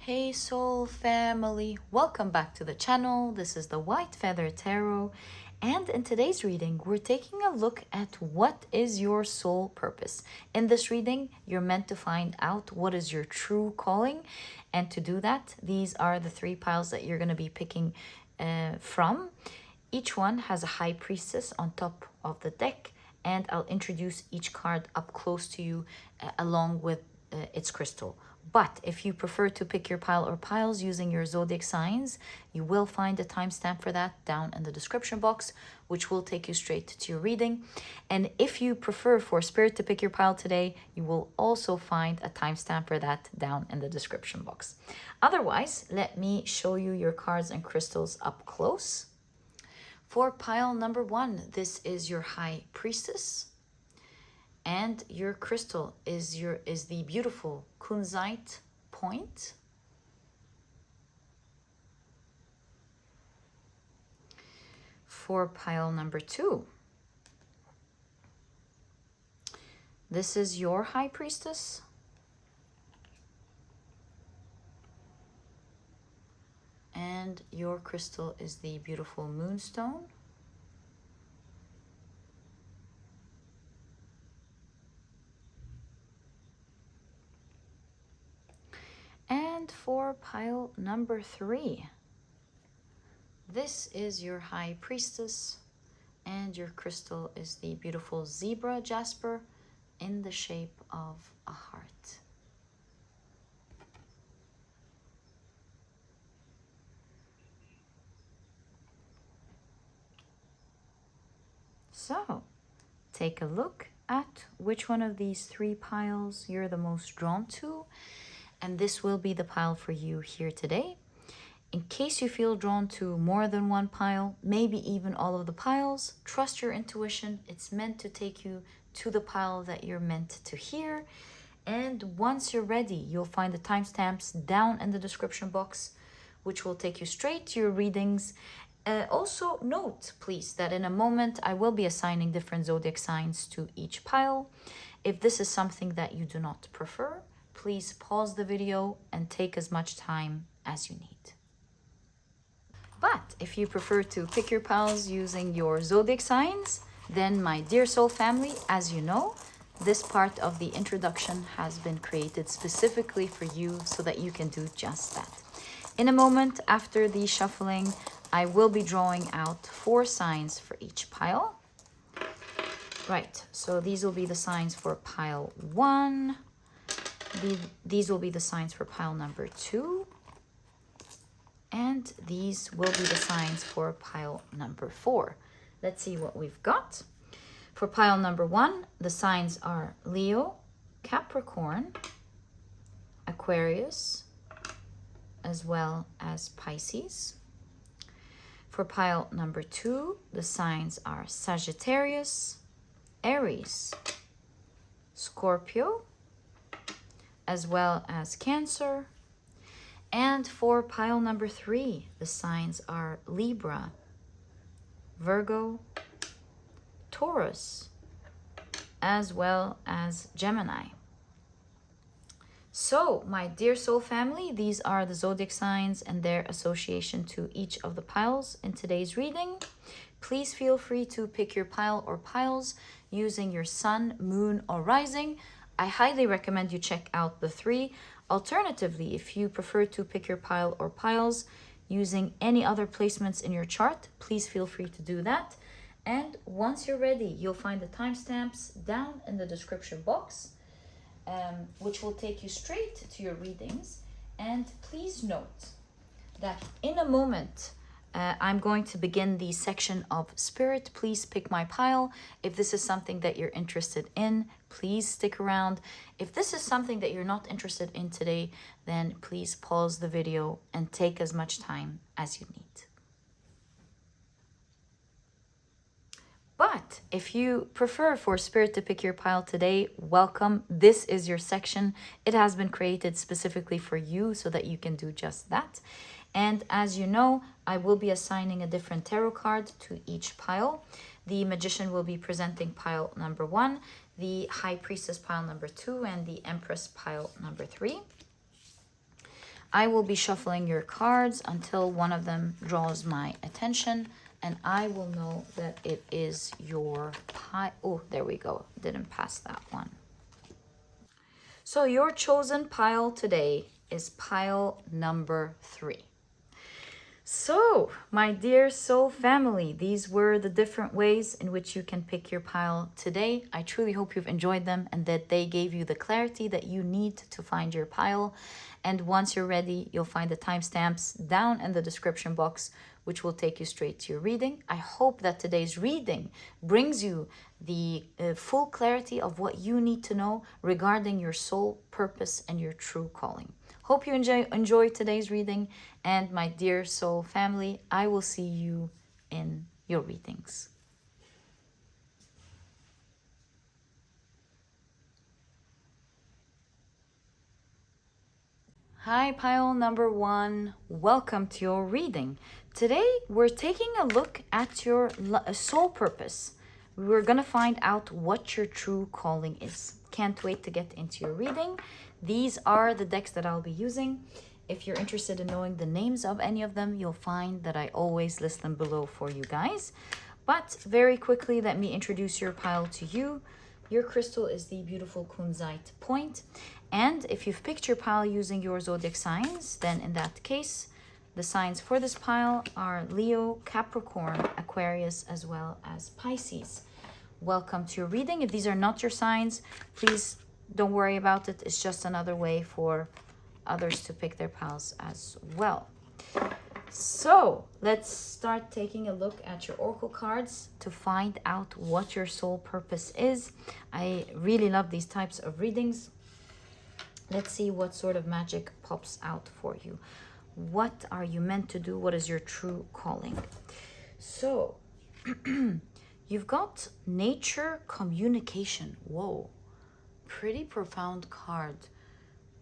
Hey soul family, welcome back to the channel. This is the White Feather Tarot, and in today's reading we're taking a look at what is your soul purpose. In this reading you're meant to find out what is your true calling, and to do that these are the three piles that you're going to be picking from. Each one has a high priestess on top of the deck, and I'll introduce each card up close to you along with its crystal. But if you prefer to pick your pile or piles using your zodiac signs, you will find a timestamp for that down in the description box, which will take you straight to your reading. And if you prefer for Spirit to pick your pile today, you will also find a timestamp for that down in the description box. Otherwise, let me show you your cards and crystals up close. For pile number 1, this is your High Priestess. And your crystal is the beautiful Kunzite point. For pile number 2, this is your High Priestess. And your crystal is the beautiful Moonstone. And for pile number 3, this is your High Priestess, and your crystal is the beautiful Zebra Jasper in the shape of a heart. So, take a look at which one of these three piles you're the most drawn to, and this will be the pile for you here today. In case you feel drawn to more than one pile, maybe even all of the piles, trust your intuition. It's meant to take you to the pile that you're meant to hear. And once you're ready, you'll find the timestamps down in the description box, which will take you straight to your readings. Also note, please, that in a moment I will be assigning different zodiac signs to each pile. If this is something that you do not prefer, please pause the video and take as much time as you need. But if you prefer to pick your piles using your zodiac signs, then my dear soul family, as you know, this part of the introduction has been created specifically for you so that you can do just that. In a moment after the shuffling, I will be drawing out 4 signs for each pile. Right, so these will be the signs for pile 1. These will be the signs for pile number 2. And these will be the signs for pile number 4. Let's see what we've got. For pile number 1, the signs are Leo, Capricorn, Aquarius, as well as Pisces. For pile number 2, the signs are Sagittarius, Aries, Scorpio, as well as Cancer. And for pile number 3, the signs are Libra, Virgo, Taurus, as well as Gemini. So, my dear soul family, these are the zodiac signs and their association to each of the piles in today's reading. Please feel free to pick your pile or piles using your sun, moon, or rising. I highly recommend you check out the 3. Alternatively, if you prefer to pick your pile or piles using any other placements in your chart, please feel free to do that. And once you're ready, you'll find the timestamps down in the description box, which will take you straight to your readings. And please note that in a moment, I'm going to begin the section of Spirit. Please pick my pile. If this is something that you're interested in, please stick around. If this is something that you're not interested in today, then please pause the video and take as much time as you need. But if you prefer for Spirit to pick your pile today, welcome. This is your section. It has been created specifically for you so that you can do just that. And as you know, I will be assigning a different tarot card to each pile. The Magician will be presenting pile number 1, the High Priestess pile number 2, and the Empress pile number 3. I will be shuffling your cards until one of them draws my attention, and I will know that it is your pile. Oh, there we go. Didn't pass that one. So your chosen pile today is pile number 3. So, my dear soul family, these were the different ways in which you can pick your pile today. I truly hope you've enjoyed them and that they gave you the clarity that you need to find your pile. And once you're ready, you'll find the timestamps down in the description box, which will take you straight to your reading. I hope that today's reading brings you the full clarity of what you need to know regarding your soul purpose and your true calling. Hope you enjoy today's reading, and my dear soul family, I will see you in your readings. Hi, pile number 1. Welcome to your reading. Today, we're taking a look at your soul purpose. We're going to find out what your true calling is. Can't wait to get into your reading. These are the decks that I'll be using. If you're interested in knowing the names of any of them, you'll find that I always list them below for you guys. But very quickly, let me introduce your pile to you. Your crystal is the beautiful Kunzite point. And if you've picked your pile using your zodiac signs, then in that case, the signs for this pile are Leo, Capricorn, Aquarius, as well as Pisces. Welcome to your reading. If these are not your signs, please don't worry about it. It's just another way for others to pick their piles as well. So let's start taking a look at your oracle cards to find out what your soul purpose is. I really love these types of readings. Let's see what sort of magic pops out for you. What are you meant to do? What is your true calling? So you've got nature communication. Whoa, pretty profound card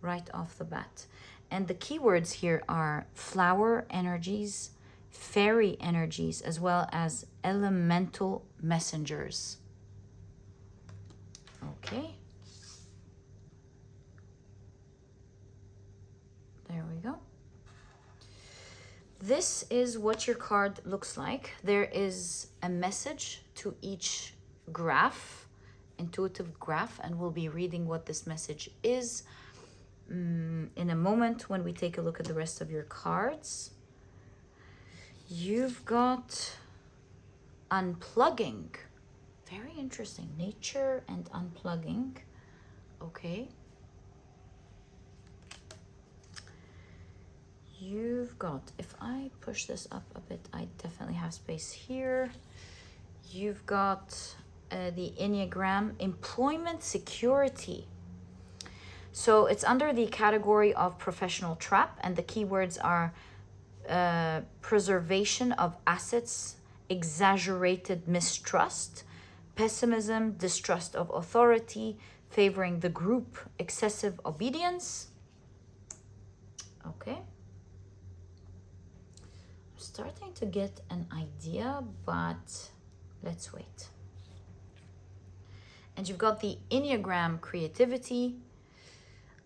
right off the bat. And the keywords here are flower energies, fairy energies, as well as elemental messengers. Okay. There we go. This is what your card looks like. There is a message to each graph, intuitive graph, and we'll be reading what this message is in a moment when we take a look at the rest of your cards. You've got unplugging. Very interesting. Nature and unplugging. Okay. You've got, if I push this up a bit, I definitely have space here. You've got the Enneagram, employment security. So it's under the category of professional trap, and the keywords are preservation of assets, exaggerated mistrust, pessimism, distrust of authority, favoring the group, excessive obedience. Okay. I'm starting to get an idea, but let's wait. And you've got the Enneagram creativity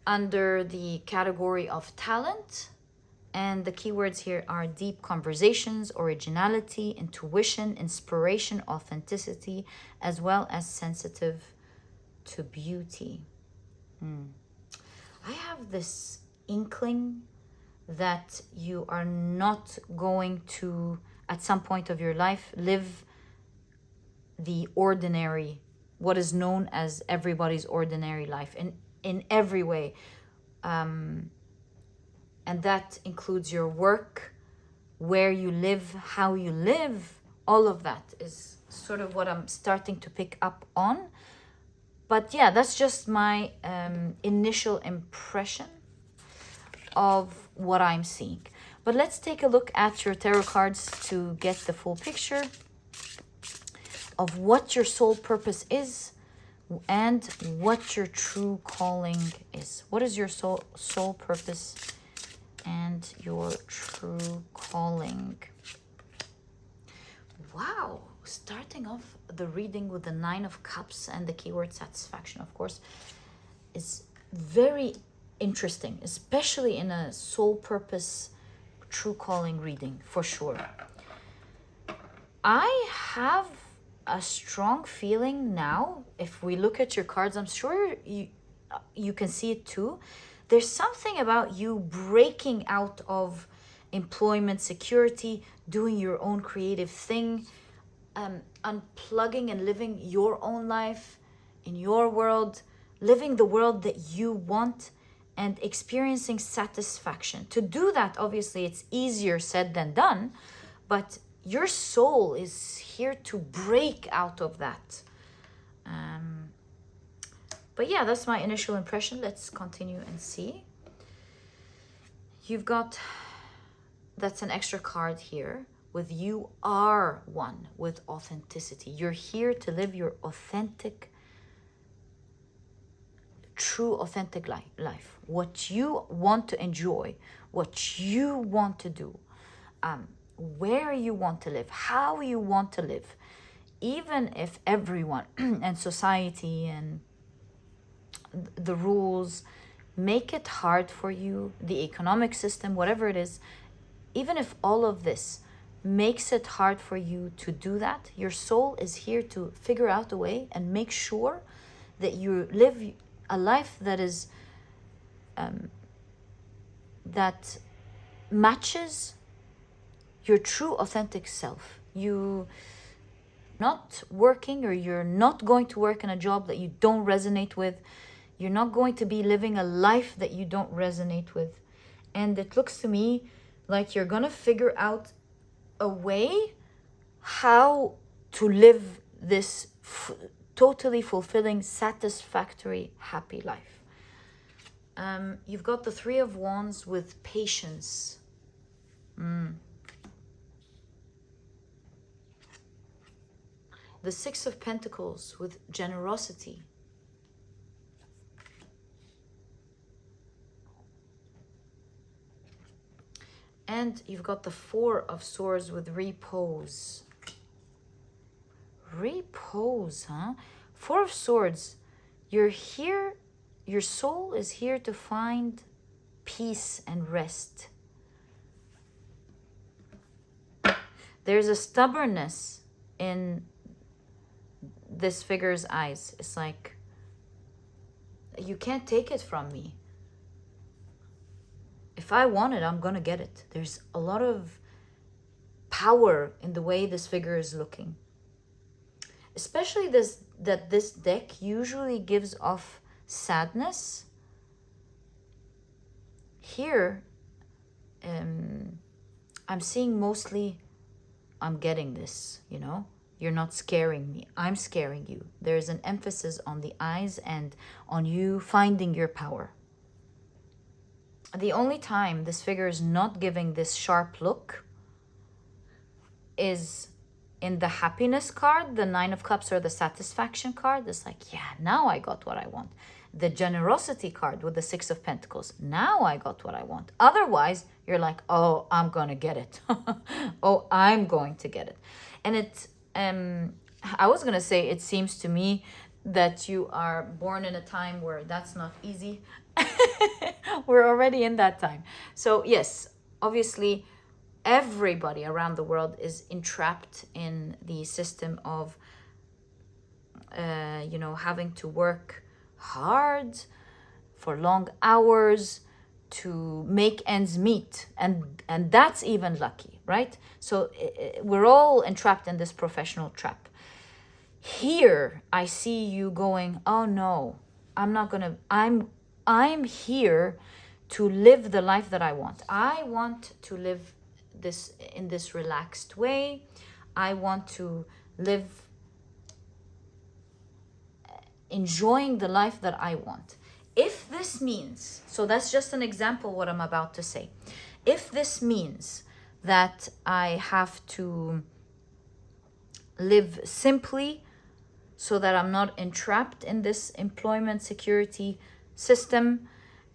under the category of talent. And the keywords here are deep conversations, originality, intuition, inspiration, authenticity, as well as sensitive to beauty. I have this inkling that you are not going to, at some point of your life, live the ordinary, what is known as everybody's ordinary life in every way. And that includes your work, where you live, how you live. All of that is sort of what I'm starting to pick up on. But yeah, that's just my initial impression of what I'm seeing. But let's take a look at your tarot cards to get the full picture of what your soul purpose is and what your true calling is. What is your soul purpose and your true calling? Wow, starting off the reading with the 9 of Cups and the keyword satisfaction, of course, is very interesting, especially in a soul purpose, true calling reading, for sure. I have a strong feeling now, if we look at your cards, I'm sure you can see it too. There's something about you breaking out of employment security, doing your own creative thing, unplugging and living your own life in your world, living the world that you want, and experiencing satisfaction. To do that, obviously, it's easier said than done, but your soul is here to break out of that. But yeah, that's my initial impression. Let's continue and see. You've got, that's an extra card here with you are one with authenticity. You're here to live your authentic, true authentic life. What you want to enjoy, what you want to do, where you want to live, how you want to live. Even if everyone and society and the rules make it hard for you, the economic system, whatever it is, even if all of this makes it hard for you to do that, your soul is here to figure out a way and make sure that you live a life that is that matches your true authentic self. You not working, or you're not going to work in a job that you don't resonate with. You're not going to be living a life that you don't resonate with. And it looks to me like you're going to figure out a way how to live this totally fulfilling, satisfactory, happy life. You've got the Three of Wands with patience. The Six of Pentacles with generosity. And you've got the Four of Swords with repose. Repose, huh? Four of Swords. You're here, your soul is here to find peace and rest. There's a stubbornness in this figure's eyes. It's like, you can't take it from me. If I want it, I'm gonna get it. There's a lot of power in the way this figure is looking. Especially this deck usually gives off sadness. Here, I'm seeing mostly, I'm getting this, you know? You're not scaring me. I'm scaring you. There's an emphasis on the eyes and on you finding your power. The only time this figure is not giving this sharp look is in the happiness card, the Nine of Cups, or the satisfaction card. It's like, yeah, now I got what I want. The generosity card with the Six of Pentacles. Now I got what I want. Otherwise, you're like, oh, I'm going to get it. Oh, I'm going to get it. And it, I was going to say, it seems to me that you are born in a time where that's not easy. We're already in that time. So yes, obviously, everybody around the world is entrapped in the system of, having to work hard for long hours to make ends meet. And that's even lucky, right? So we're all entrapped in this professional trap. Here, I see you going, oh no, I'm here to live the life that I want. I want to live this in this relaxed way. I want to live enjoying the life that I want. If this means, so that's just an example what I'm about to say. If this means that I have to live simply so that I'm not entrapped in this employment security system,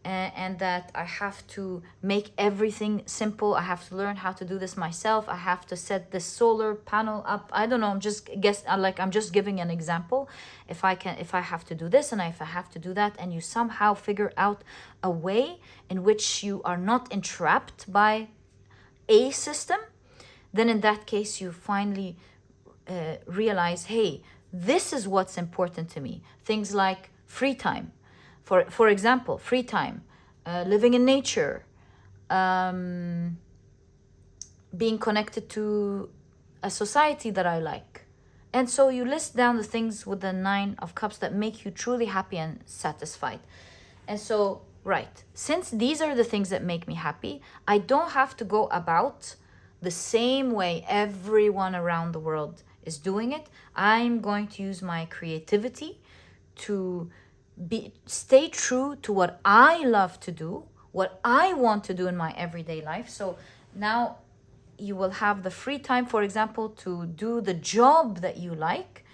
and that I have to make everything simple. I have to learn how to do this myself. I have to set this solar panel up. I don't know. I'm just I'm just giving an example. If I have to do this and if I have to do that, and you somehow figure out a way in which you are not entrapped by a system, then in that case you finally realize, hey, this is what's important to me. Things like free time. For example, free time, living in nature, being connected to a society that I like. And so you list down the things with the 9 of Cups that make you truly happy and satisfied. And so, right, since these are the things that make me happy, I don't have to go about the same way everyone around the world is doing it. I'm going to use my creativity to stay true to what I love to do, what I want to do in my everyday life. So now you will have the free time, for example, to do the job that you like.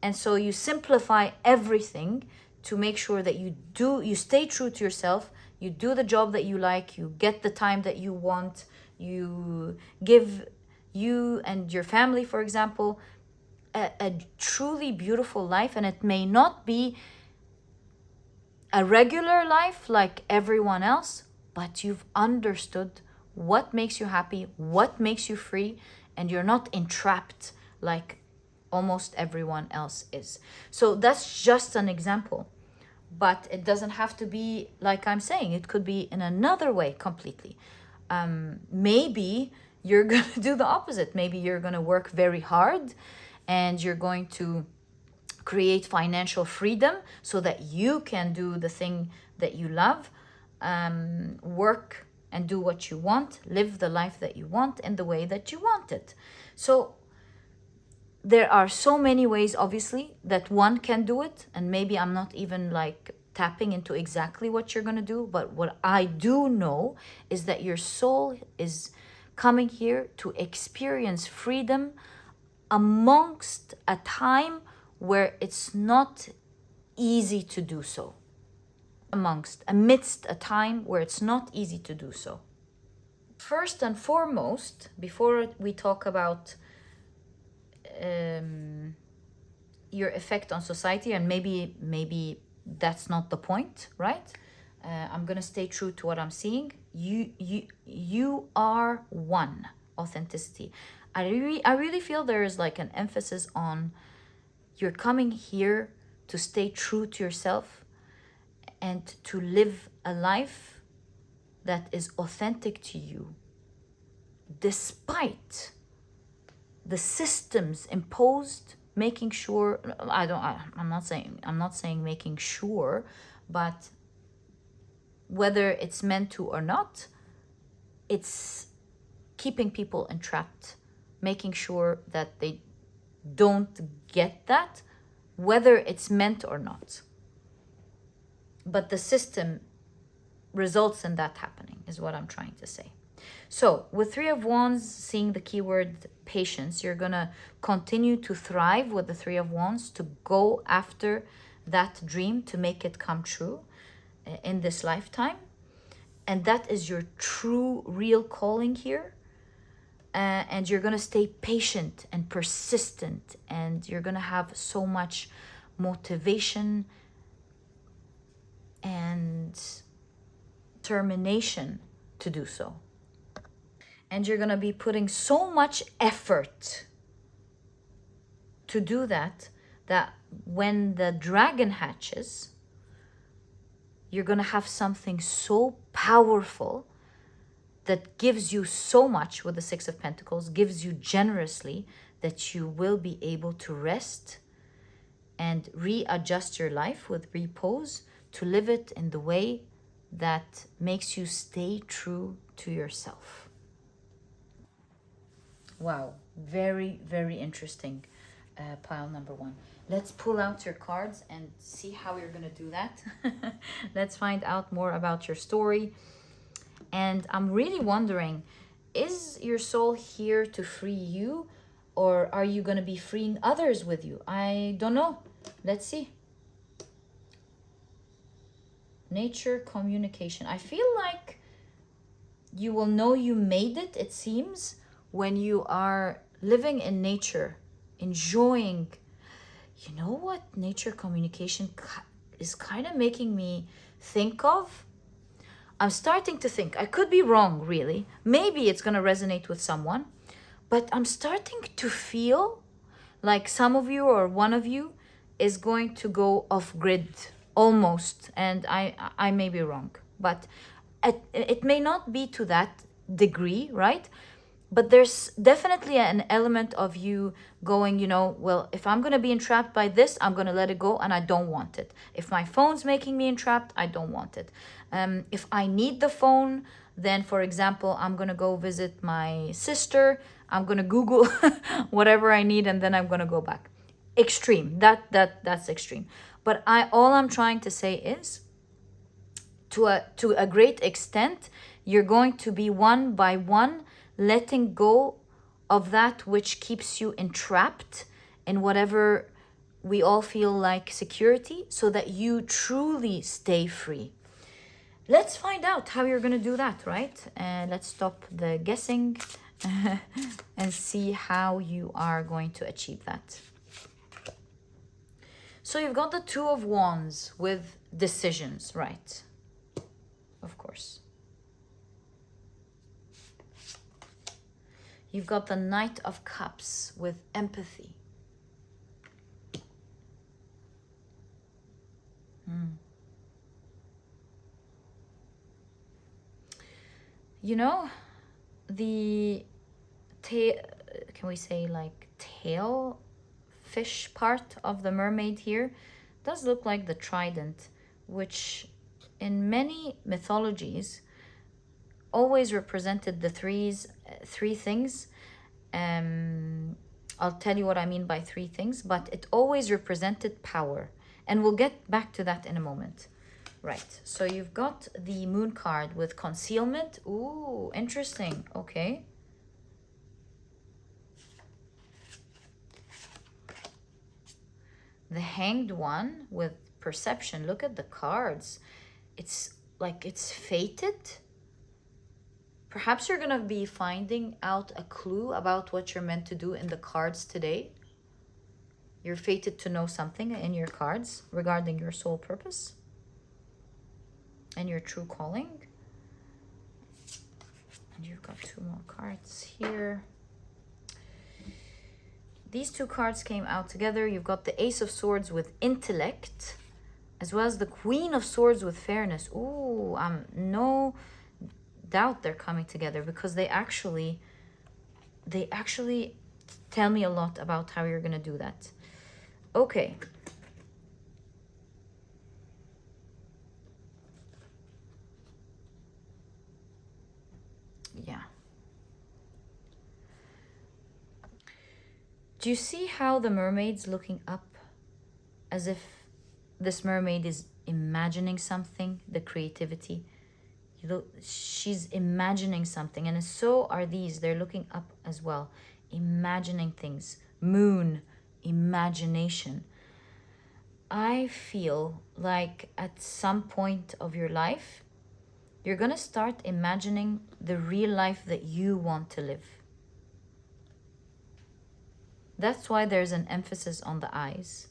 And so you simplify everything to make sure that you stay true to yourself, you do the job that you like, you get the time that you want, you give you and your family, for example, a truly beautiful life. And it may not be a regular life like everyone else, but you've understood what makes you happy, what makes you free, and you're not entrapped like almost everyone else is. So that's just an example, but it doesn't have to be like I'm saying. It could be in another way completely. Maybe you're going to do the opposite. Maybe you're going to work very hard and you're going to create financial freedom so that you can do the thing that you love, work and do what you want, live the life that you want in the way that you want it. So there are so many ways, obviously, that one can do it. And maybe I'm not even like tapping into exactly what you're going to do. But what I do know is that your soul is coming here to experience freedom amongst a time where it's not easy to do so. Amidst a time where it's not easy to do so. First and foremost, before we talk about your effect on society, and maybe that's not the point, right? I'm gonna stay true to what I'm seeing. You are one. Authenticity. I really feel there is like an emphasis on you're coming here to stay true to yourself and to live a life that is authentic to you, despite the systems imposed, making sure I'm not saying making sure, but whether it's meant to or not, it's keeping people entrapped, making sure that they don't get that, whether it's meant or not. But the system results in that happening, is what I'm trying to say. So with 3 of Wands, seeing the keyword patience, you're gonna continue to thrive with the 3 of Wands, to go after that dream, to make it come true in this lifetime. And that is your true, real calling here. And you're gonna stay patient and persistent, and you're gonna have so much motivation and determination to do so. And you're gonna be putting so much effort to do that, that when the dragon hatches, you're gonna have something so powerful that gives you so much with the 6 of Pentacles, gives you generously, that you will be able to rest and readjust your life with repose, to live it in the way that makes you stay true to yourself. Wow, very, very interesting, pile number 1. Let's pull out your cards and see how you're going to do that. Let's find out more about your story. And I'm really wondering, is your soul here to free you, or are you going to be freeing others with you? I don't know. Let's see. Nature communication. I feel like you will know you made it, it seems, when you are living in nature, enjoying. You know what nature communication is kind of making me think of? I'm starting to think, I could be wrong, really. Maybe it's going to resonate with someone, but I'm starting to feel like some of you or one of you is going to go off grid almost. And I may be wrong, but it may not be to that degree, right? But there's definitely an element of you going, you know, well, if I'm going to be entrapped by this, I'm going to let it go and I don't want it. If my phone's making me entrapped, I don't want it. If I need the phone, then, for example, I'm going to go visit my sister. I'm going to Google whatever I need and then I'm going to go back. Extreme. That's extreme. But all I'm trying to say is, to a great extent, you're going to be one by one letting go of that which keeps you entrapped in whatever we all feel like security, so that you truly stay free. Let's find out how you're going to do that, right? And let's stop the guessing and see how you are going to achieve that. So you've got the Two of Wands with decisions, right? Of course. You've got the Knight of Cups with empathy. You know, the tail, can we say like tail fish part of the mermaid here does look like the trident, which in many mythologies always represented the three things. I'll tell you what I mean by three things, but it always represented power. And we'll get back to that in a moment. Right, so you've got the Moon card with concealment. Ooh, interesting. Okay. The Hanged One with perception. Look at the cards. It's like it's fated. Perhaps you're going to be finding out a clue about what you're meant to do in the cards today. You're fated to know something in your cards regarding your soul purpose and your true calling. And you've got two more cards here. These two cards came out together. You've got the Ace of Swords with intellect, as well as the Queen of Swords with fairness. Ooh, no doubt they're coming together, because they actually tell me a lot about how you're going to do that. Okay. Yeah. Do you see how the mermaid's looking up, as if this mermaid is imagining something, the creativity? You know, she's imagining something, and so are these. They're looking up as well, imagining things. Moon, imagination. I feel like at some point of your life, you're going to start imagining the real life that you want to live. That's why there's an emphasis on the eyes.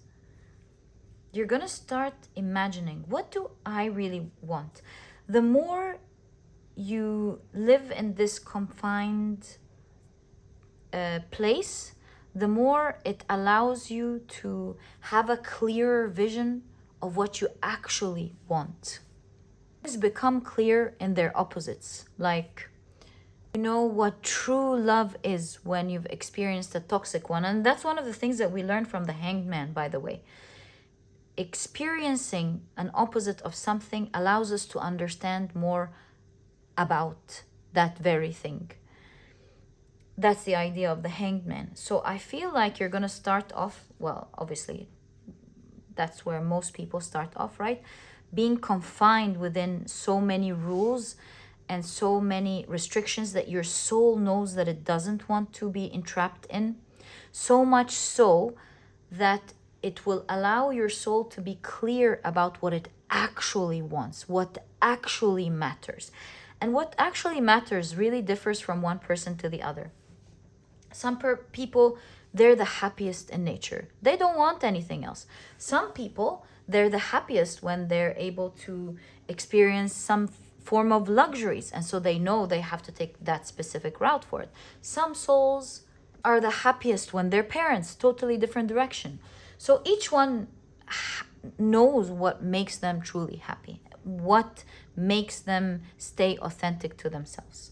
You're going to start imagining, what do I really want? The more you live in this confined place, the more it allows you to have a clearer vision of what you actually want. Things become clear in their opposites. Like, you know what true love is when you've experienced a toxic one. And that's one of the things that we learned from the Hanged Man, by the way. Experiencing an opposite of something allows us to understand more about that very thing. That's the idea of the Hanged Man. So I feel like you're going to start off, well, obviously, that's where most people start off, right? Being confined within so many rules and so many restrictions that your soul knows that it doesn't want to be entrapped in. So much so that it will allow your soul to be clear about what it actually wants, what actually matters. And what actually matters really differs from one person to the other. Some people, they're the happiest in nature. They don't want anything else. Some people, they're the happiest when they're able to experience some form of luxuries, and so they know they have to take that specific route for it. Some souls are the happiest when they're parents, totally different direction. So each one knows what makes them truly happy, what makes them stay authentic to themselves.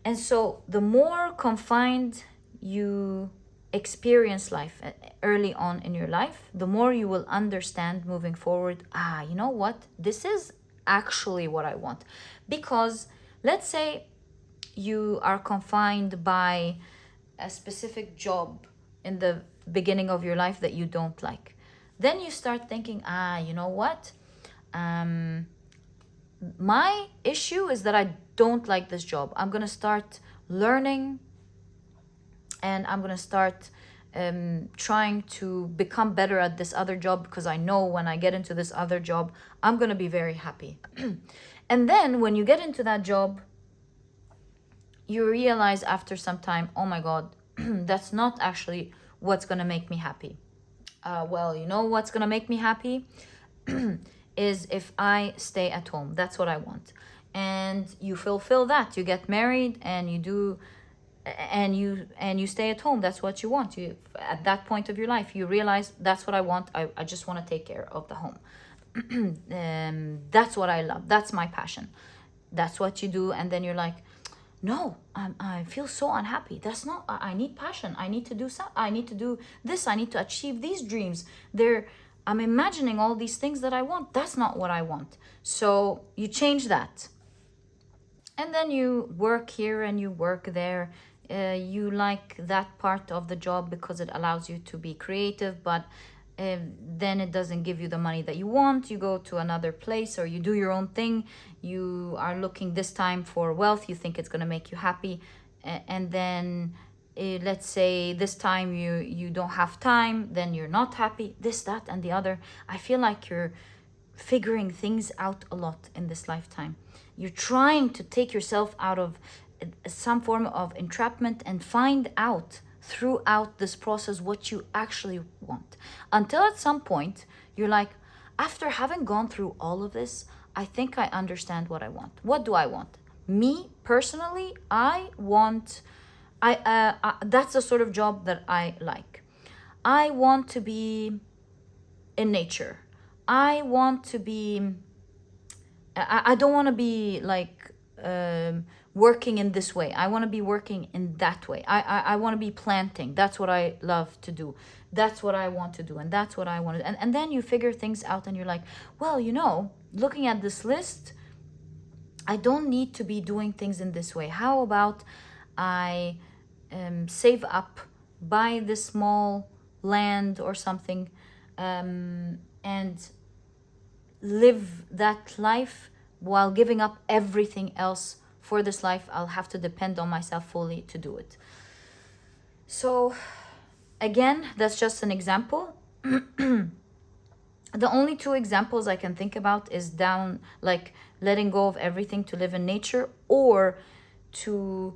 And so the more confined you experience life early on in your life, the more you will understand moving forward, you know what? This is actually what I want. Because let's say you are confined by a specific job in the beginning of your life that you don't like. Then you start thinking, you know what? My issue is that I don't like this job. I'm going to start learning, and I'm going to start trying to become better at this other job, because I know when I get into this other job, I'm going to be very happy. And then when you get into that job, you realize after some time, oh my God, that's not actually what's going to make me happy. Well, you know what's going to make me happy? Is if I stay at home. That's what I want. And you fulfill that. You get married and you do, and you stay at home. That's what you want. You, at that point of your life, you realize that's what I want. I just want to take care of the home. That's what I love. That's my passion. That's what you do. And then you're like, no, I feel so unhappy. That's not, I need passion. I need to do some, I need to do this. I need to achieve these dreams. I'm imagining all these things that I want. That's not what I want. So you change that. And then you work here and you work there. You like that part of the job because it allows you to be creative, but then it doesn't give you the money that you want. You go to another place or you do your own thing. You are looking this time for wealth. You think it's going to make you happy. And then let's say this time you don't have time, then you're not happy, this, that, and the other. I feel like you're figuring things out a lot in this lifetime. You're trying to take yourself out of some form of entrapment and find out throughout this process what you actually want. Until at some point, you're like, after having gone through all of this, I think I understand what I want. What do I want? Me, personally, I want... that's the sort of job that I like. I want to be in nature. I want to be... I don't want to be like working in this way. I want to be working in that way. I want to be planting. That's what I love to do. That's what I want to do. And that's what I want to do. And then you figure things out and you're like, well, you know, looking at this list, I don't need to be doing things in this way. How about I save up, buy this small land or something, and live that life while giving up everything else for this life. I'll have to depend on myself fully to do it. So again, that's just an example. The only two examples I can think about is down, like letting go of everything to live in nature, or to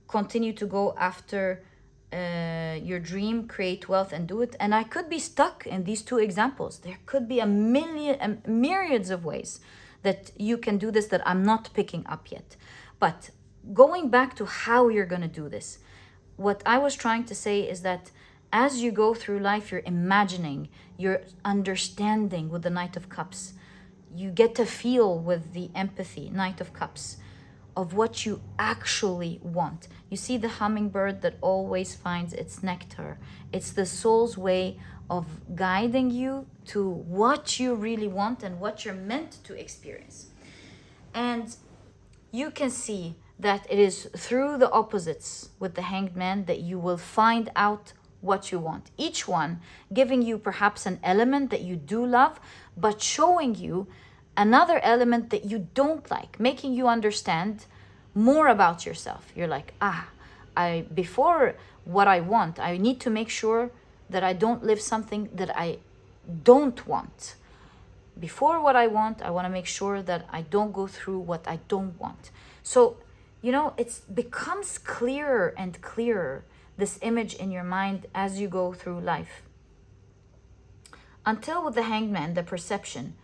continue to go after your dream, create wealth and do it. And I could be stuck in these two examples. There could be myriads of ways that you can do this that I'm not picking up yet. But going back to how you're going to do this, what I was trying to say is that as you go through life, you're imagining, you're understanding with the Knight of Cups. You get to feel with the empathy, Knight of Cups, of what you actually want. You see the hummingbird that always finds its nectar. It's the soul's way of guiding you to what you really want and what you're meant to experience. And you can see that it is through the opposites with the Hanged Man that you will find out what you want. Each one giving you perhaps an element that you do love, but showing you another element that you don't like, making you understand more about yourself. You're like, before what I want, I need to make sure that I don't live something that I don't want. before what I want. I want to make sure that I don't go through what I don't want. So, it becomes clearer and clearer, this image in your mind as you go through life. Until with the hangman, the perception,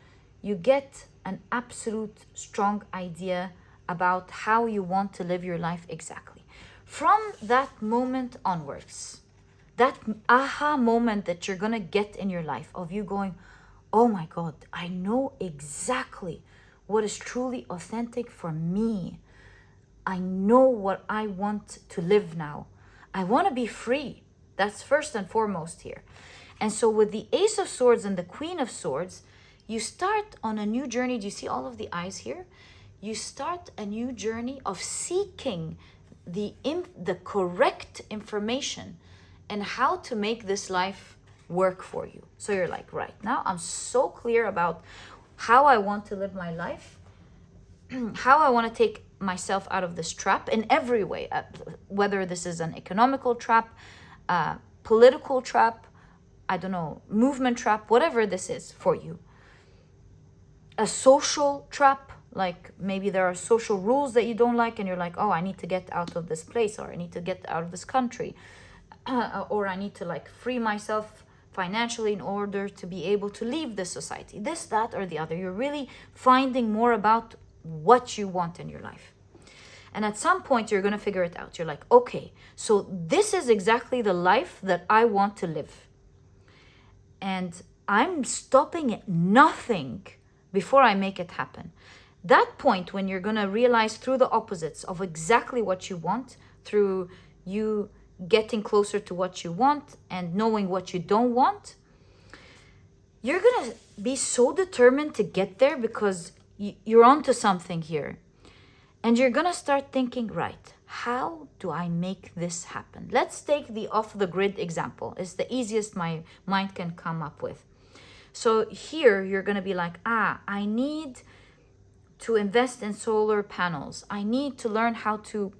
you get an absolute strong idea about how you want to live your life exactly. From that moment onwards, that aha moment that you're going to get in your life of you going, oh my God, I know exactly what is truly authentic for me. I know what I want to live now. I want to be free. That's first and foremost here. And so with the Ace of Swords and the Queen of Swords, you start on a new journey. Do you see all of the eyes here? You start a new journey of seeking the correct information and how to make this life work for you. So you're like, right now I'm so clear about how I want to live my life, how I want to take myself out of this trap in every way, whether this is an economical trap, political trap, I don't know, movement trap, whatever this is for you. A social trap, like maybe there are social rules that you don't like and you're like, oh, I need to get out of this place, or I need to get out of this country, or I need to like free myself financially in order to be able to leave this society. This, that, or the other. You're really finding more about what you want in your life. And at some point, you're going to figure it out. You're like, okay, so this is exactly the life that I want to live. And I'm stopping at nothing before I make it happen. That point when you're going to realize through the opposites of exactly what you want, through you getting closer to what you want and knowing what you don't want, you're going to be so determined to get there because you're onto something here. And you're going to start thinking, right, how do I make this happen? Let's take the off-the-grid example. It's the easiest my mind can come up with. So here you're going to be like, I need to invest in solar panels. I need to learn how to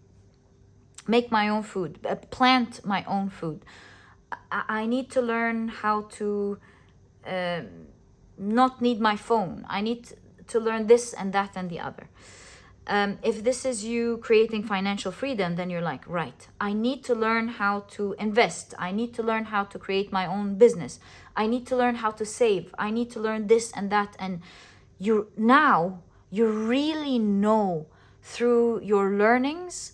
make my own food, plant my own food. I need to learn how to not need my phone. I need to learn this and that and the other. If this is you creating financial freedom, then you're like, right, I need to learn how to invest. I need to learn how to create my own business. I need to learn how to save. I need to learn this and that. And you really know through your learnings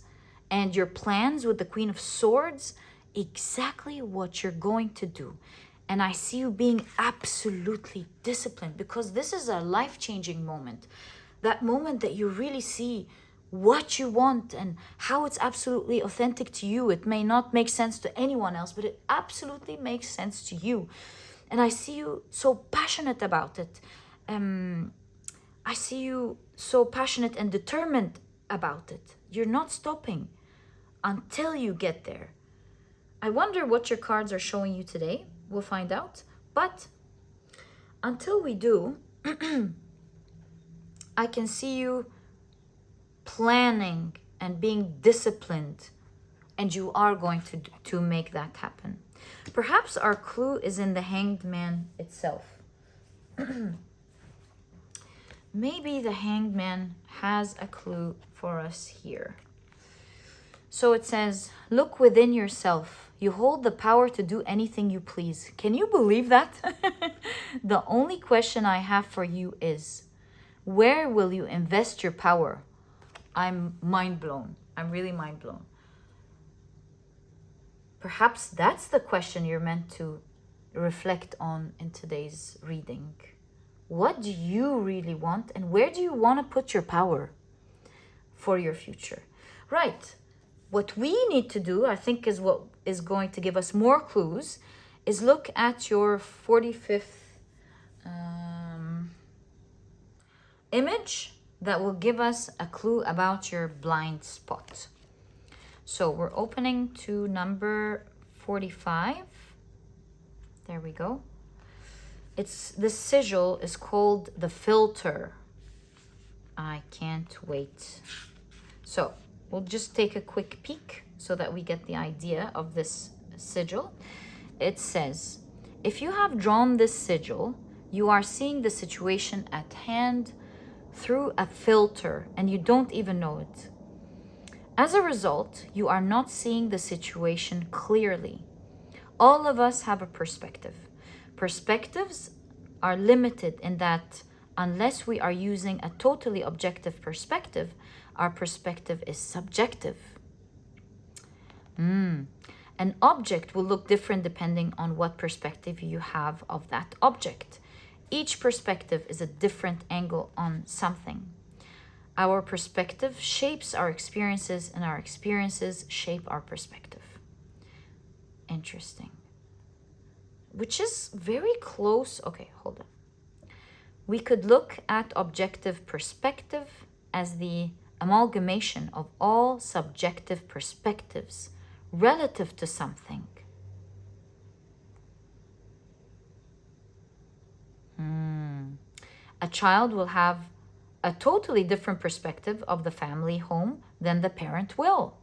and your plans with the Queen of Swords exactly what you're going to do. And I see you being absolutely disciplined because this is a life-changing moment. That moment that you really see what you want and how it's absolutely authentic to you. It may not make sense to anyone else, but it absolutely makes sense to you. And I see you so passionate about it. I see you so passionate and determined about it. You're not stopping until you get there. I wonder what your cards are showing you today. We'll find out. But until we do, I can see you planning and being disciplined, and you are going to make that happen. Perhaps our clue is in the Hanged Man itself. Maybe the Hanged Man has a clue for us here. So it says, look within yourself. You hold the power to do anything you please. Can you believe that? The only question I have for you is, where will you invest your power? I'm mind blown. I'm really mind blown. Perhaps that's the question you're meant to reflect on in today's reading. What do you really want, and where do you want to put your power for your future? Right. What we need to do, I think, is what is going to give us more clues, is look at your 45th image that will give us a clue about your blind spot. So we're opening to number 45. There we go. This sigil is called the filter. I can't wait. So we'll just take a quick peek so that we get the idea of this sigil. It says, if you have drawn this sigil, You are seeing the situation at hand through a filter and you don't even know it. As a result, you are not seeing the situation clearly. All of us have a perspective. Perspectives are limited in that unless we are using a totally objective perspective, our perspective is subjective. An object will look different depending on what perspective you have of that object. Each perspective is a different angle on something. Our perspective shapes our experiences, and our experiences shape our perspective. Interesting. Which is very close. Okay, hold on. We could look at objective perspective as the amalgamation of all subjective perspectives relative to something. A child will have a totally different perspective of the family home than the parent will.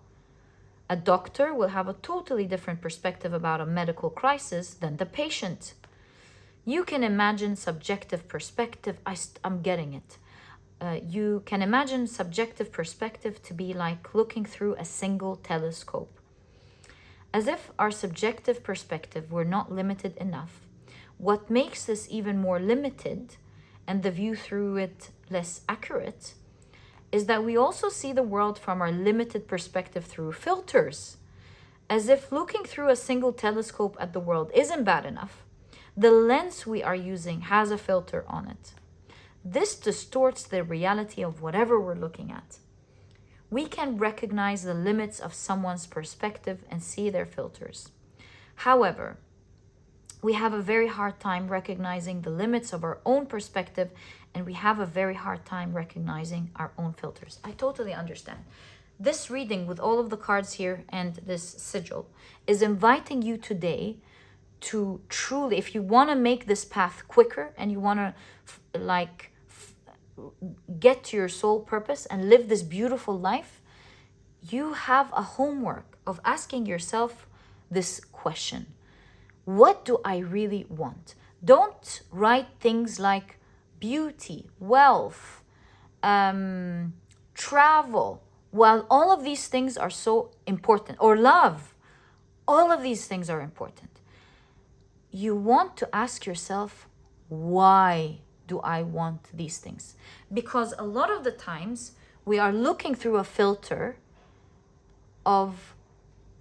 A doctor will have a totally different perspective about a medical crisis than the patient. You can imagine subjective perspective. I'm getting it. You can imagine subjective perspective to be like looking through a single telescope. As if our subjective perspective were not limited enough, what makes this even more limited and the view through it less accurate is that we also see the world from our limited perspective through filters. As if looking through a single telescope at the world isn't bad enough, the lens we are using has a filter on it. This distorts the reality of whatever we're looking at. We can recognize the limits of someone's perspective and see their filters. However, we have a very hard time recognizing the limits of our own perspective, and we have a very hard time recognizing our own filters. I totally understand. This reading with all of the cards here and this sigil is inviting you today to truly, if you want to make this path quicker and you want to get to your soul purpose and live this beautiful life, you have a homework of asking yourself this question. What do I really want? Don't write things like beauty, wealth, travel, while all of these things are so important, or love. All of these things are important. You want to ask yourself, why do I want these things? Because a lot of the times we are looking through a filter of,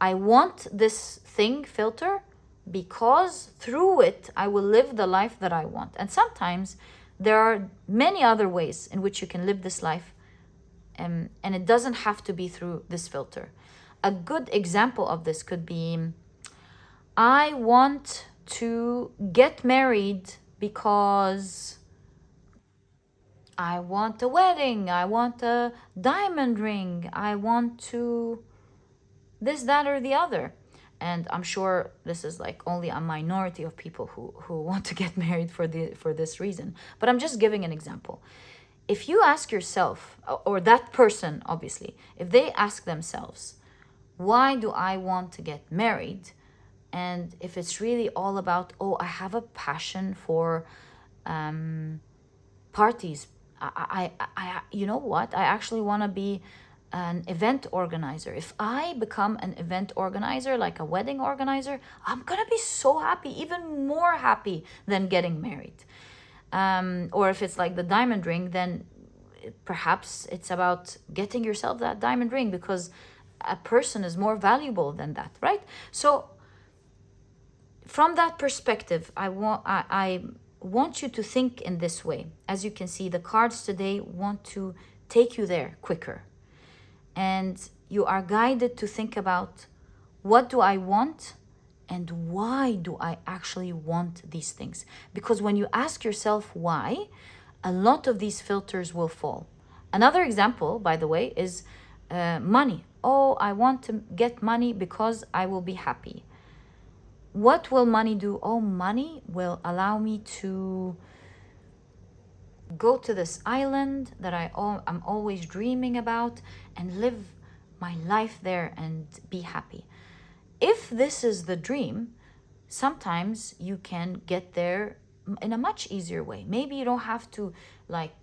I want this thing filter because through it I will live the life that I want. And sometimes there are many other ways in which you can live this life, and it doesn't have to be through this filter. A good example of this could be, I want to get married because I want a wedding, I want a diamond ring, I want to this, that, or the other. And I'm sure this is like only a minority of people who want to get married for this reason. But I'm just giving an example. If you ask yourself, or that person, obviously, if they ask themselves, why do I want to get married? And if it's really all about, oh, I have a passion for parties. I you know what? I actually want to be an event organizer. If I become an event organizer, like a wedding organizer, I'm gonna be so happy, even more happy than getting married. Or if it's like the diamond ring, then perhaps it's about getting yourself that diamond ring because a person is more valuable than that, right? So from that perspective, I want you to think in this way. As you can see, the cards today want to take you there quicker. And you are guided to think about, what do I want and why do I actually want these things? Because when you ask yourself why, a lot of these filters will fall. Another example, by the way, is money. Oh, I want to get money because I will be happy. What will money do? Oh, money will allow me to go to this island that I'm always dreaming about and live my life there and be happy. If this is the dream, sometimes you can get there in a much easier way. Maybe you don't have to like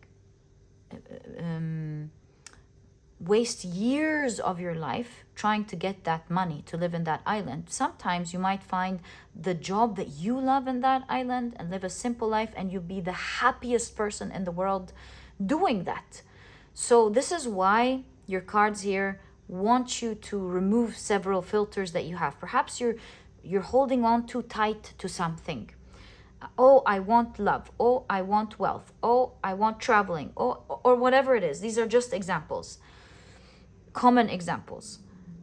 waste years of your life trying to get that money to live in that island. Sometimes you might find the job that you love in that island and live a simple life, and you'll be the happiest person in the world doing that. So this is why your cards here want you to remove several filters that you have. Perhaps you're holding on too tight to something. Oh, I want love. Oh, I want wealth. Oh, I want traveling. Oh, or whatever it is. These are just examples, common examples.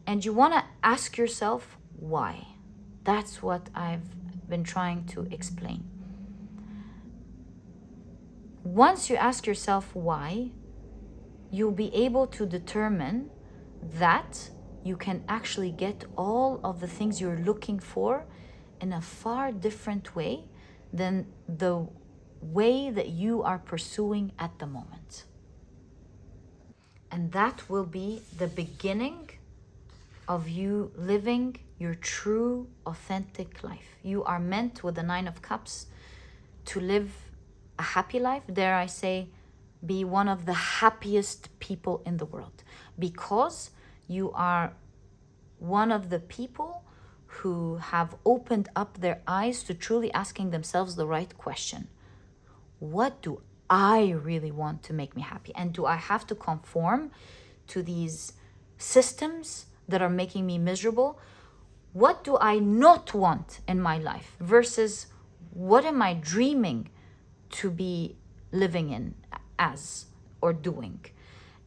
And you want to ask yourself why. That's what I've been trying to explain. Once you ask yourself why, you'll be able to determine that you can actually get all of the things you're looking for in a far different way than the way that you are pursuing at the moment. And that will be the beginning of you living your true, authentic life. You are meant with the 9 of Cups to live a happy life. Dare I say, be one of the happiest people in the world, because you are one of the people who have opened up their eyes to truly asking themselves the right question. What do I really want to make me happy? And do I have to conform to these systems that are making me miserable? What do I not want in my life versus what am I dreaming to be living in as or doing?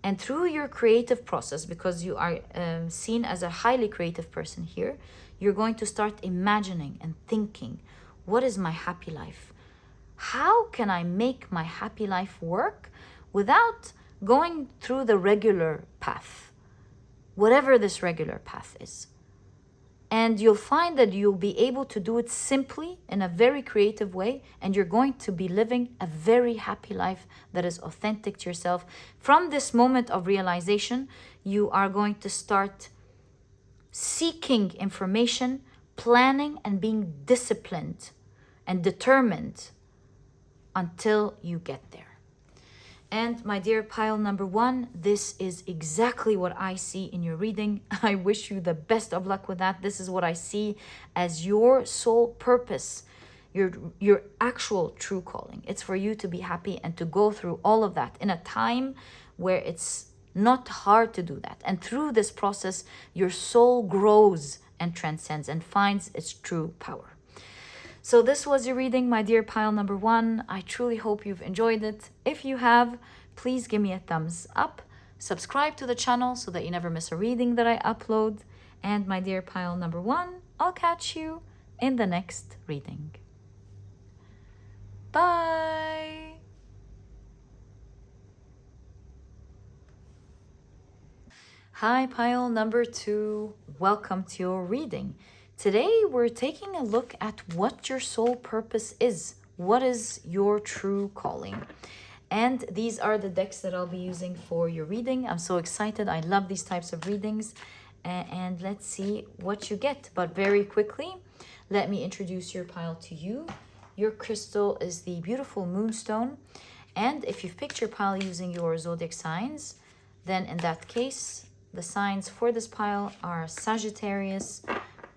And through your creative process, because you are seen as a highly creative person here, you're going to start imagining and thinking, what is my happy life? How can I make my happy life work without going through the regular path, whatever this regular path is? And you'll find that you'll be able to do it simply in a very creative way, and you're going to be living a very happy life that is authentic to yourself. From this moment of realization, you are going to start seeking information, planning, and being disciplined and determined until you get there. And my dear pile number 1, this is exactly what I see in your reading. I wish you the best of luck with that. This is what I see as your soul purpose, your actual true calling. It's for you to be happy and to go through all of that in a time where it's not hard to do that. And through this process, your soul grows and transcends and finds its true power. So this was your reading, my dear pile number 1. I truly hope you've enjoyed it. If you have, please give me a thumbs up. Subscribe to the channel so that you never miss a reading that I upload. And my dear pile number 1, I'll catch you in the next reading. Bye! Hi, pile number 2. Welcome to your reading. Today, we're taking a look at what your soul purpose is. What is your true calling? And these are the decks that I'll be using for your reading. I'm so excited. I love these types of readings. And let's see what you get. But very quickly, let me introduce your pile to you. Your crystal is the beautiful Moonstone. And if you've picked your pile using your zodiac signs, then in that case, the signs for this pile are Sagittarius,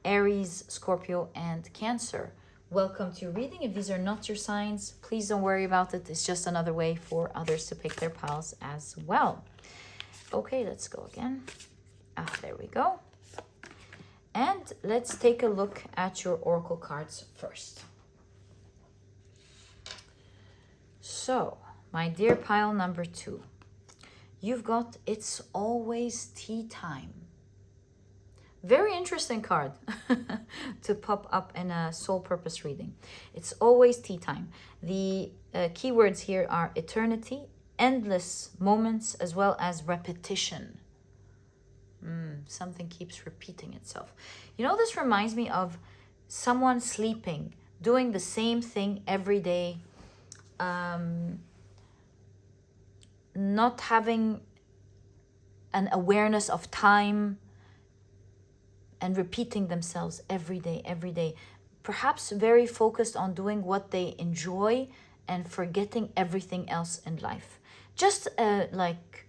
Aries, Scorpio, and Cancer. Welcome to your reading. If these are not your signs, please don't worry about it. It's just another way for others to pick their piles as well. Okay, let's go again. There we go. And let's take a look at your oracle cards first. So, my dear pile number 2, you've got It's Always Tea Time. Very interesting card to pop up in a soul purpose reading. It's always tea time. The keywords here are eternity, endless moments, as well as repetition. Something keeps repeating itself. You know, this reminds me of someone sleeping, doing the same thing every day, not having an awareness of time, and repeating themselves every day, perhaps very focused on doing what they enjoy and forgetting everything else in life. Just like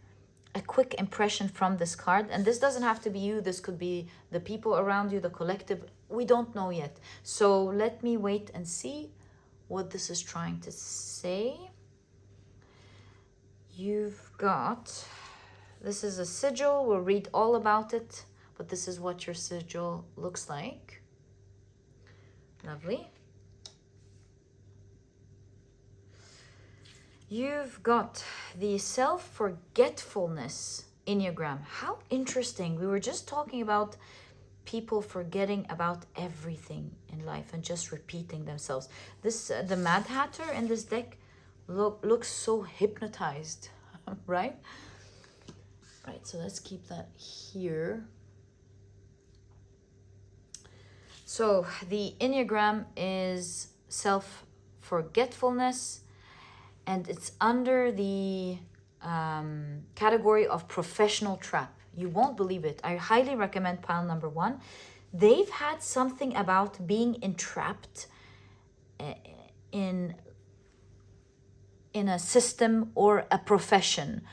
a quick impression from this card. And this doesn't have to be you. This could be the people around you, the collective. We don't know yet. So let me wait and see what this is trying to say. You've got, this is a sigil. We'll read all about it, but this is what your sigil looks like. Lovely. You've got the self-forgetfulness Enneagram. How interesting. We were just talking about people forgetting about everything in life and just repeating themselves. This the Mad Hatter in this deck looks so hypnotized, right? Right, so let's keep that here. So the Enneagram is self-forgetfulness, and it's under the category of professional trap. You won't believe it. I highly recommend pile number 1. They've had something about being entrapped in a system or a profession,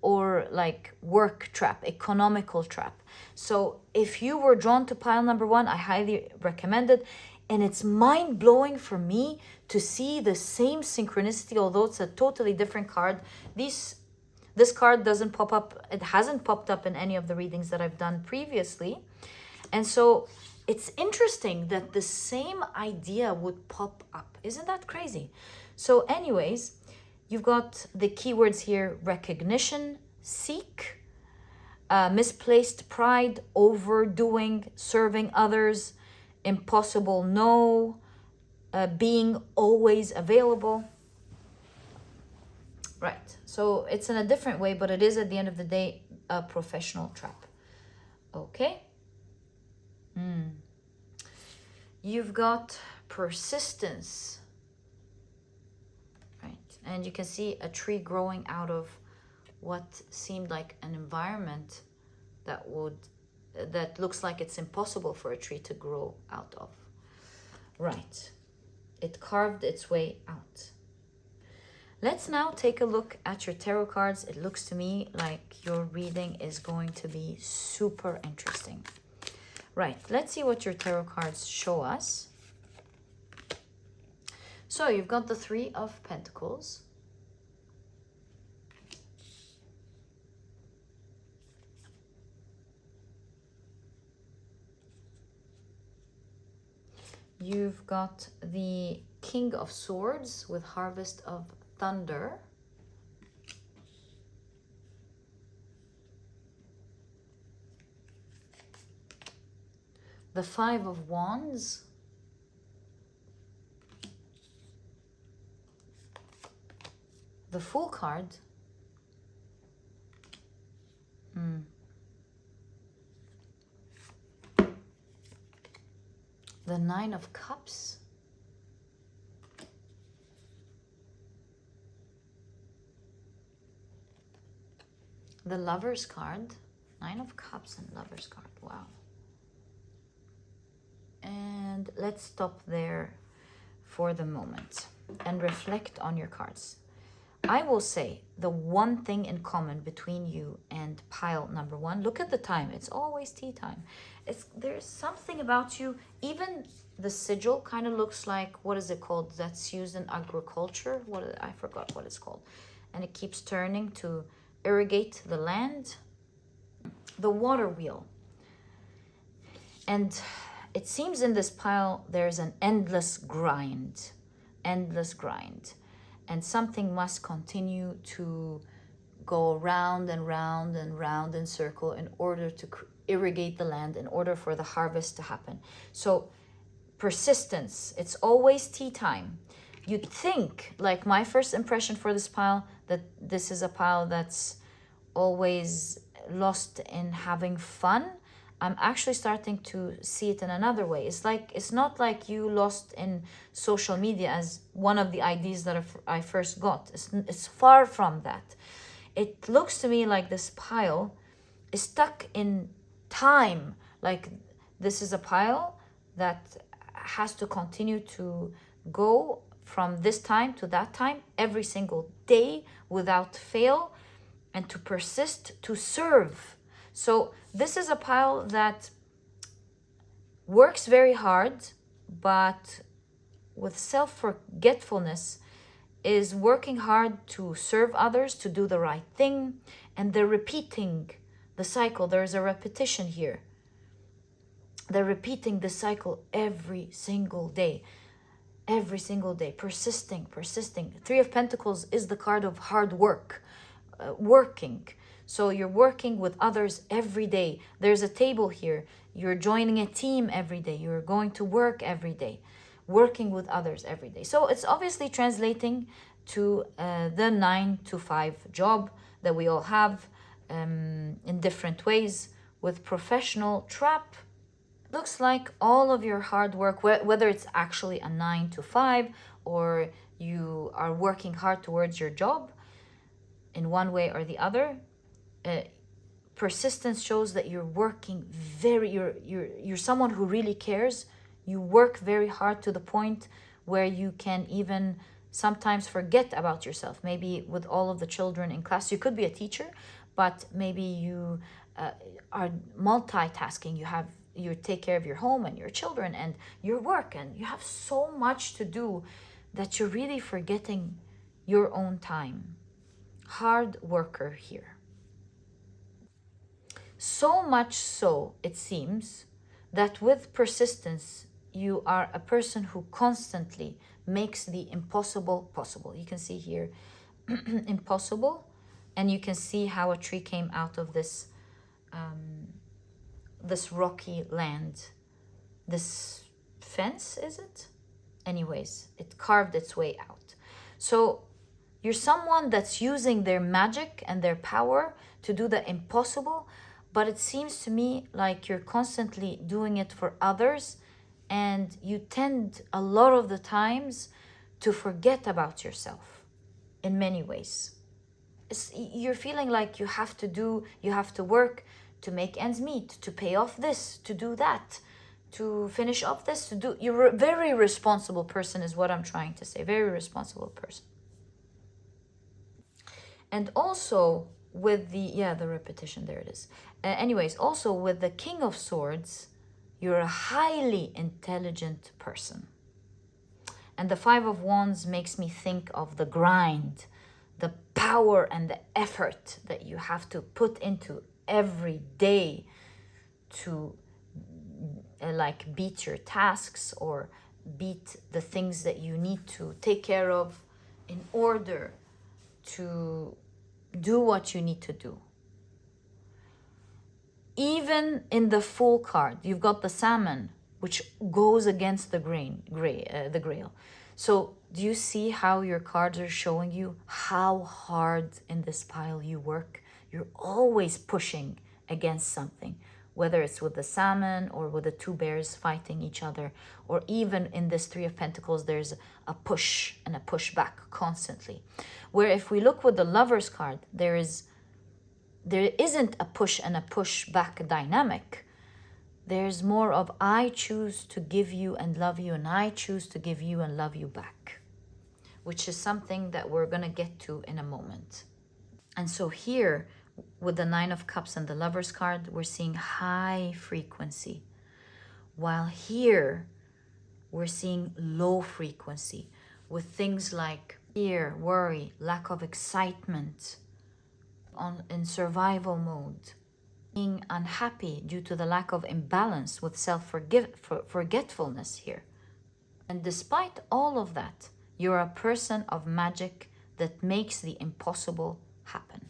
or like work trap, economical trap. So if you were drawn to pile number 1, I highly recommend it. And it's mind-blowing for me to see the same synchronicity, although it's a totally different card. This card doesn't pop up. It hasn't popped up in any of the readings that I've done previously. And so it's interesting that the same idea would pop up. Isn't that crazy? So anyways, you've got the keywords here: recognition, seek, misplaced pride, overdoing, serving others, impossible no, being always available. Right, so it's in a different way, but it is at the end of the day a professional trap. Okay. You've got persistence. Right, and you can see a tree growing out of what seemed like an environment that looks like it's impossible for a tree to grow out of. Right, it carved its way out. Let's now take a look at your tarot cards. It looks to me like your reading is going to be super interesting. Right, let's see what your tarot cards show us. So you've got the 3 of Pentacles. You've got the King of Swords with Harvest of Thunder. The 5 of Wands. The Fool card. The 9 of Cups. The Lover's card. 9 of Cups and Lover's card. Wow. And let's stop there for the moment and reflect on your cards. I will say the one thing in common between you and pile number 1, look at the time. It's always tea time. There's something about you. Even the sigil kind of looks like, what is it called? That's used in agriculture. I forgot what it's called. And it keeps turning to irrigate the land. The water wheel. And it seems in this pile there's an endless grind. Endless grind. And something must continue to go round and round and round in circle in order to irrigate the land, in order for the harvest to happen. So persistence, it's always tea time. You'd think, like my first impression for this pile, that this is a pile that's always lost in having fun. I'm actually starting to see it in another way. It's not like you lost in social media as one of the ideas that I first got. It's far from that. It looks to me like this pile is stuck in time. Like this is a pile that has to continue to go from this time to that time every single day without fail, and to persist to serve. So this is a pile that works very hard, but with self-forgetfulness is working hard to serve others, to do the right thing, and they're repeating the cycle. There's a repetition here. They're repeating the cycle every single day, persisting. Three of Pentacles is the card of hard work, working. So you're working with others every day. There's a table here. You're joining a team every day. You're going to work every day, working with others every day. So it's obviously translating to the 9 to 5 job that we all have in different ways. With professional trap, looks like all of your hard work, whether it's actually a 9 to 5 or you are working hard towards your job in one way or the other, persistence shows that you're working you're someone who really cares. You work very hard to the point where you can even sometimes forget about yourself. Maybe with all of the children in class, you could be a teacher, but maybe you are multitasking. You take care of your home and your children and your work, and you have so much to do that you're really forgetting your own time. Hard worker here. So much so, it seems, that with persistence, you are a person who constantly makes the impossible possible. You can see here, impossible, and you can see how a tree came out of this this rocky land. This fence, is it? Anyways, it carved its way out. So you're someone that's using their magic and their power to do the impossible, but it seems to me like you're constantly doing it for others, and you tend a lot of the times to forget about yourself in many ways. You're feeling like you have to work to make ends meet, to pay off this, to do that, to finish off this, you're a very responsible person is what I'm trying to say. Very responsible person. And also with the repetition, there it is. Anyways, also with the King of Swords, you're a highly intelligent person. And the Five of Wands makes me think of the grind, the power and the effort that you have to put into every day to like beat your tasks or beat the things that you need to take care of in order to do what you need to do. Even in the Fool card, you've got the Salmon, which goes against the Grail. So do you see how your cards are showing you how hard in this pile you work? You're always pushing against something, whether it's with the Salmon or with the two bears fighting each other, or even in this Three of Pentacles, there's a push and a push back constantly. Where if we look with the Lovers card, there isn't a push and a push back dynamic. There's more of I choose to give you and love you, and I choose to give you and love you back, which is something that we're going to get to in a moment. And so here, with the Nine of Cups and the Lovers card, we're seeing high frequency. While here, we're seeing low frequency with things like fear, worry, lack of excitement, in survival mode, being unhappy due to the lack of imbalance with forgetfulness here. And despite all of that, you're a person of magic that makes the impossible happen.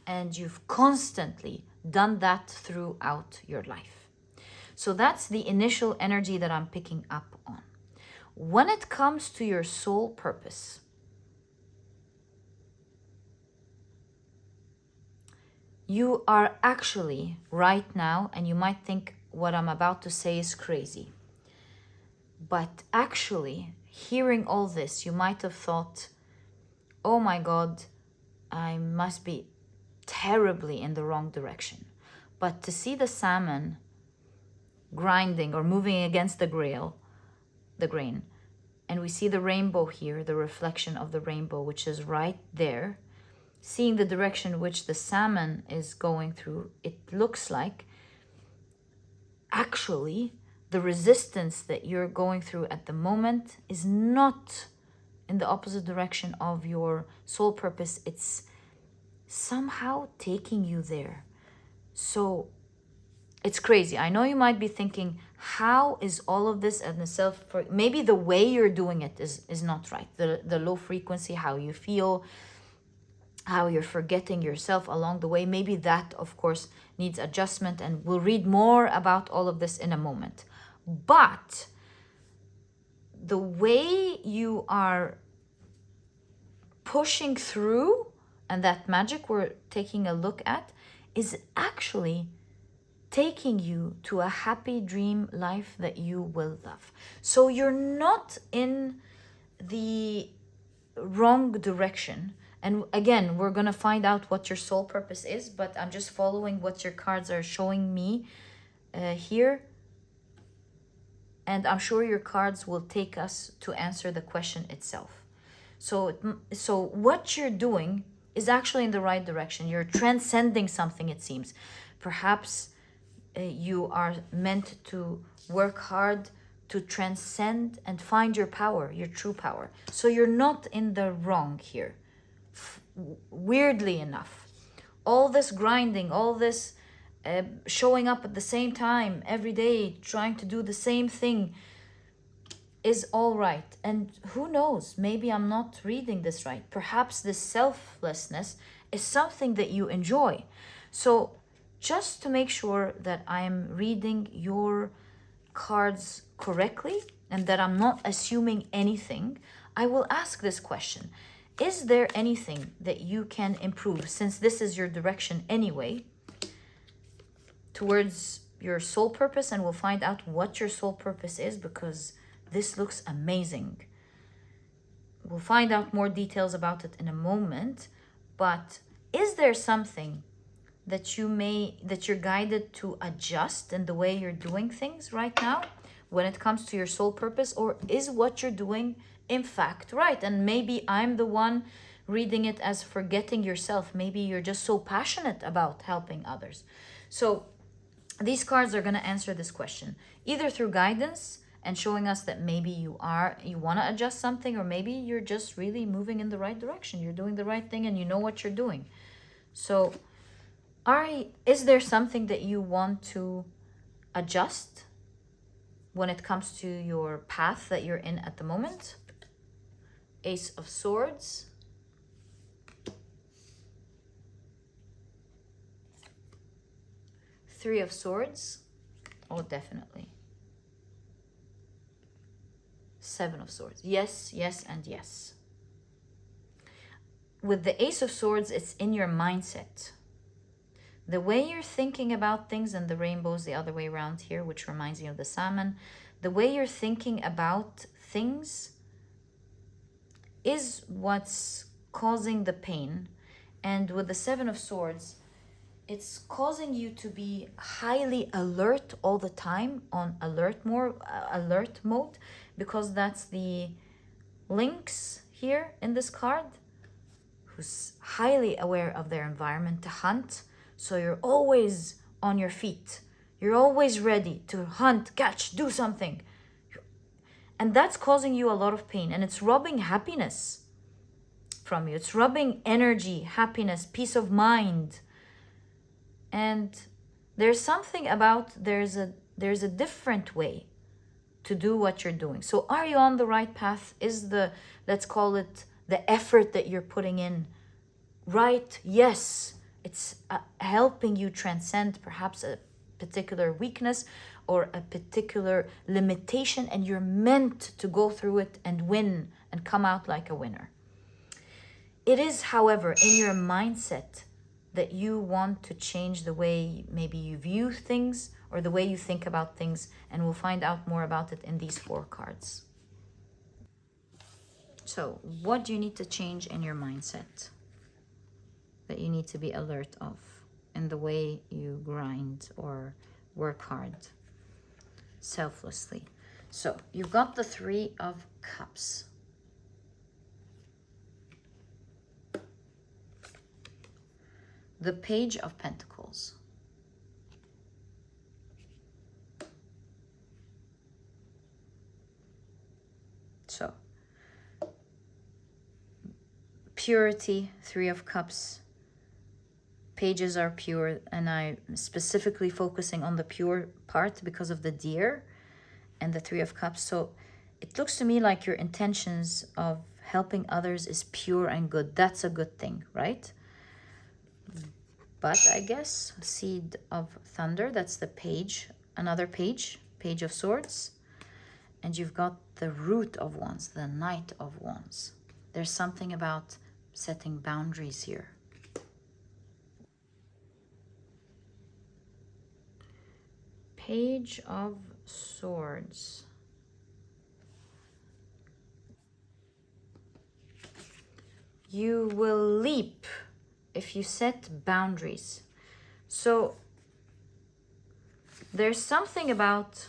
And you've constantly done that throughout your life. So that's the initial energy that I'm picking up on. When it comes to your soul purpose, you are actually right now, and you might think what I'm about to say is crazy, but actually hearing all this, you might have thought, oh my God, I must be terribly in the wrong direction. But to see the Salmon grinding or moving against the grain. And we see the rainbow here, the reflection of the rainbow, which is right there. Seeing the direction which the salmon is going through, it looks like actually the resistance that you're going through at the moment is not in the opposite direction of your soul purpose. It's somehow taking you there. So it's crazy. I know you might be thinking, how is all of this and the maybe the way you're doing it is not right. The low frequency, how you feel, how you're forgetting yourself along the way. Maybe that, of course, needs adjustment, and we'll read more about all of this in a moment. But the way you are pushing through, and that magic we're taking a look at, is actually taking you to a happy dream life that you will love. So you're not in the wrong direction. And again, we're going to find out what your soul purpose is, but I'm just following what your cards are showing me here. And I'm sure your cards will take us to answer the question itself. So what you're doing is actually in the right direction. You're transcending something, it seems. Perhaps you are meant to work hard to transcend and find your power, your true power. So you're not in the wrong here. Weirdly enough, all this grinding, all this showing up at the same time every day, trying to do the same thing, is all right. And who knows, maybe I'm not reading this right. Perhaps this selflessness is something that you enjoy. So just to make sure that I'm reading your cards correctly and that I'm not assuming anything, I will ask this question. Is there anything that you can improve, since this is your direction anyway, towards your soul purpose? And we'll find out what your soul purpose is, because this looks amazing. We'll find out more details about it in a moment. But is there something that you're guided to adjust in the way you're doing things right now when it comes to your soul purpose? Or is what you're doing in fact right? And maybe I'm the one reading it as forgetting yourself. Maybe you're just so passionate about helping others. So these cards are going to answer this question, either through guidance and showing us that maybe you want to adjust something, or maybe you're just really moving in the right direction. You're doing the right thing and you know what you're doing. So is there something that you want to adjust when it comes to your path that you're in at the moment? Ace of Swords. Three of Swords. Oh, definitely. Seven of Swords. Yes, yes, and yes. With the Ace of Swords, it's in your mindset. The way you're thinking about things, and the rainbow's the other way around here, which reminds me of the salmon. The way you're thinking about things is what's causing the pain. And with the Seven of Swords, it's causing you to be highly alert all the time, on alert mode, because that's the lynx here in this card, who's highly aware of their environment to hunt. So you're always on your feet. You're always ready to hunt, catch, do something. And that's causing you a lot of pain, and it's robbing happiness from you. It's robbing energy, happiness, peace of mind. And there's something about there's a different way to do what you're doing. So are you on the right path? Is let's call it the effort that you're putting in right? Yes. It's helping you transcend perhaps a particular weakness or a particular limitation, and you're meant to go through it and win and come out like a winner. It is, however, in your mindset that you want to change the way maybe you view things or the way you think about things, and we'll find out more about it in these 4 cards. So what do you need to change in your mindset that you need to be alert of in the way you grind or work hard? selflessly. So you've got the Three of Cups. The Page of Pentacles. So, purity, Three of Cups. Pages are pure, and I'm specifically focusing on the pure part because of the deer and the Three of Cups. So it looks to me like your intentions of helping others is pure and good. That's a good thing, right? But I guess Seed of Thunder, that's the page, another page, Page of Swords. And you've got the Root of Wands, the Knight of Wands. There's something about setting boundaries here. Page of Swords. You will leap if you set boundaries. So there's something about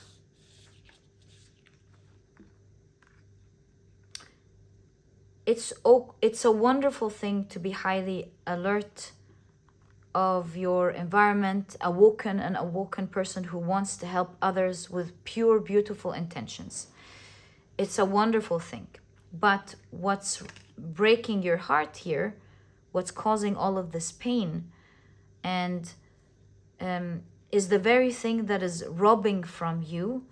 it's a wonderful thing to be highly alert of your environment, an awoken person who wants to help others with pure, beautiful intentions. It's a wonderful thing. But what's breaking your heart here, what's causing all of this pain, and is the very thing that is robbing from you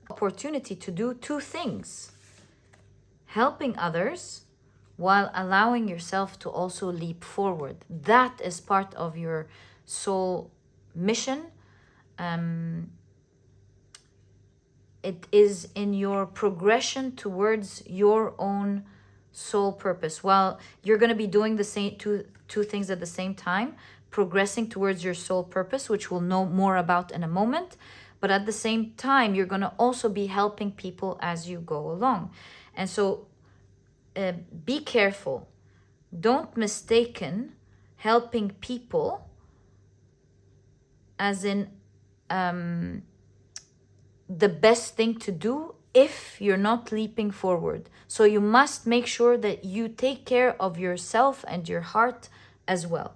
opportunity to do two things: helping others while allowing yourself to also leap forward. That is part of your soul mission. It is in your progression towards your own soul purpose. While you're going to be doing the same two things at the same time, progressing towards your soul purpose, which we'll know more about in a moment. But at the same time, you're going to also be helping people as you go along. And so be careful. Don't mistaken helping people as in the best thing to do if you're not leaping forward. So you must make sure that you take care of yourself and your heart as well.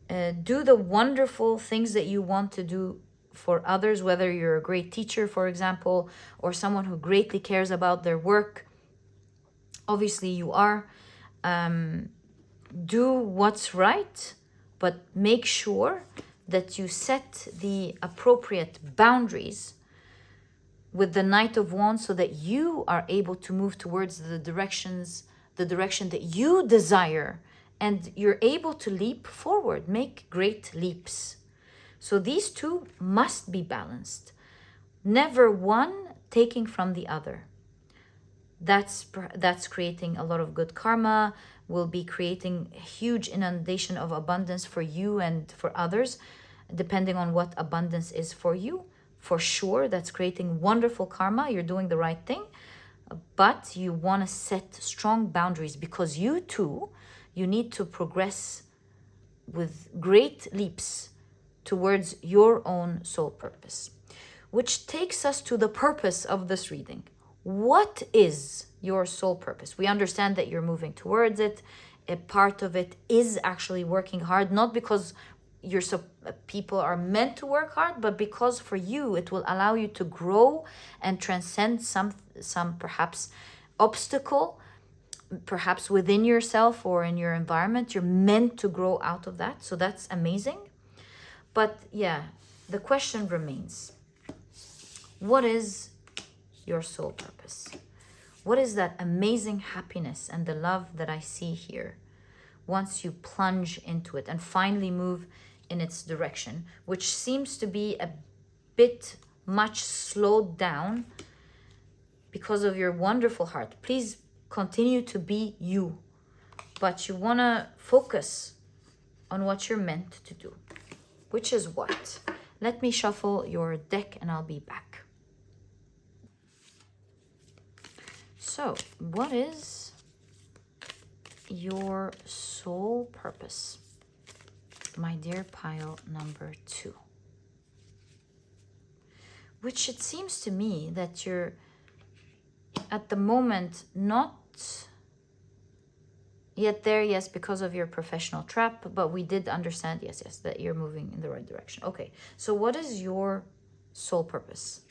Do the wonderful things that you want to do for others, whether you're a great teacher, for example, or someone who greatly cares about their work. Obviously you are. Do what's right, but make sure that you set the appropriate boundaries with the Knight of Wands so that you are able to move towards the direction that you desire, and you're able to leap forward, make great leaps. So these two must be balanced. Never one taking from the other. That's creating a lot of good karma, will be creating a huge inundation of abundance for you and for others, depending on what abundance is for you. For sure, that's creating wonderful karma. You're doing the right thing, but you want to set strong boundaries because you too, you need to progress with great leaps towards your own soul purpose. Which takes us to the purpose of this reading. What is your soul purpose? We understand that you're moving towards it. A part of it is actually working hard, not because people are meant to work hard, but because for you it will allow you to grow and transcend some perhaps obstacle, perhaps within yourself or in your environment. You're meant to grow out of that, so that's amazing. But yeah, the question remains: what is your soul purpose? What is that amazing happiness and the love that I see here once you plunge into it and finally move in its direction, which seems to be a bit much slowed down because of your wonderful heart? Please continue to be you, but you want to focus on what you're meant to do, which is what? Let me shuffle your deck and I'll be back. So, what is your soul purpose, my dear pile number 2? which it seems to me that you're at the moment not yet there, yes, because of your professional trap, but we did understand, yes, that you're moving in the right direction. Okay, so what is your soul purpose?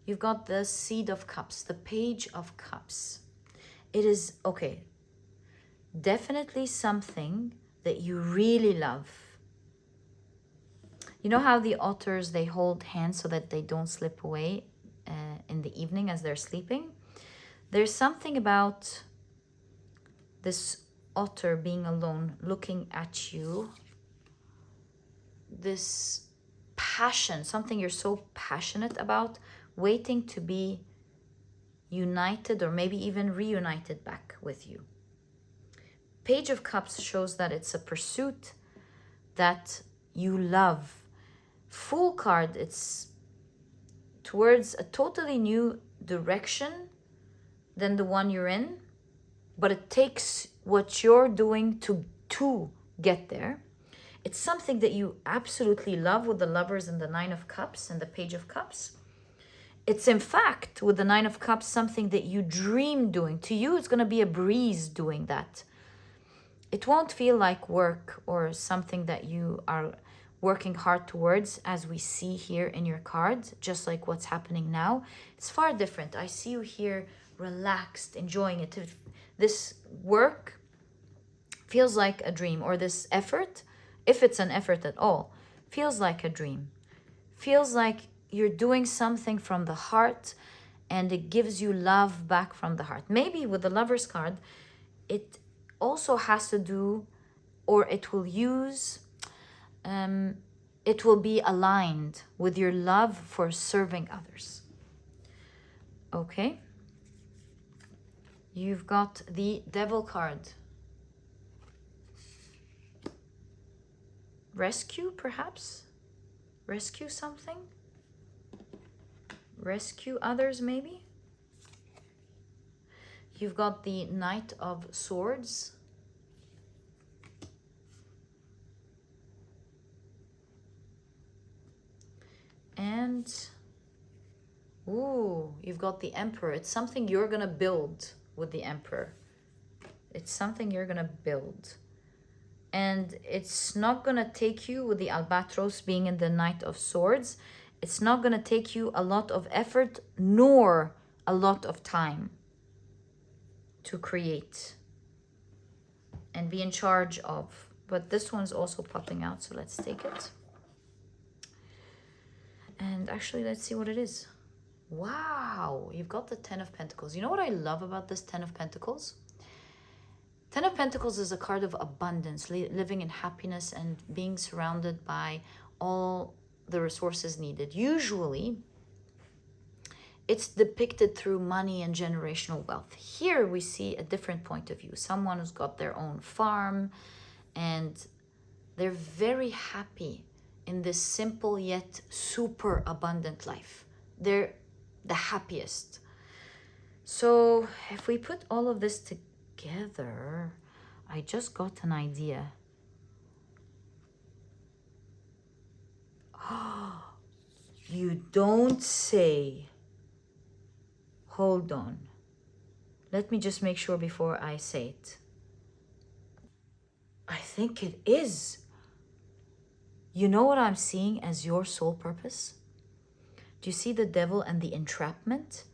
You've got the Seed of Cups, the Page of Cups. It is, okay, definitely something that you really love. You know how the otters, they hold hands so that they don't slip away in the evening as they're sleeping? There's something about this otter being alone, looking at you. This passion, something you're so passionate about, waiting to be united or maybe even reunited back with you. Page of Cups shows that it's a pursuit that you love. Fool card, it's towards a totally new direction than the one you're in, but it takes what you're doing to get there. It's something that you absolutely love with the Lovers and the Nine of Cups and the Page of Cups. It's in fact, with the Nine of Cups, something that you dream doing. To you, it's going to be a breeze doing that. It won't feel like work or something that you are working hard towards, as we see here in your cards, just like what's happening now. It's far different. I see you here relaxed, enjoying it. This work feels like a dream, or this effort, if it's an effort at all, feels like a dream. Feels like you're doing something from the heart, and it gives you love back from the heart. Maybe with the Lover's card, it also has to do, or it will use, it will be aligned with your love for serving others. Okay? You've got the Devil card. Rescue, perhaps? Rescue something? Rescue others, maybe? You've got the Knight of Swords. And, ooh, you've got the Emperor. It's something you're going to build with the Emperor. It's something you're going to build. And it's not going to take you, with the Albatross being in the Knight of Swords, it's not going to take you a lot of effort nor a lot of time to create and be in charge of. But this one's also popping out, so let's take it. And actually, let's see what it is. Wow, you've got the Ten of Pentacles. You know what I love about this Ten of Pentacles? Ten of Pentacles is a card of abundance, living in happiness and being surrounded by all the resources needed. Usually, it's depicted through money and generational wealth. Here we see a different point of view. Someone who's got their own farm and they're very happy in this simple yet super abundant life. They're the happiest. So if we put all of this together, I just got an idea. Oh, you don't say. Hold on. Let me just make sure before I say it. I think it is. You know what I'm seeing as your soul purpose? Do you see the Devil and the entrapment?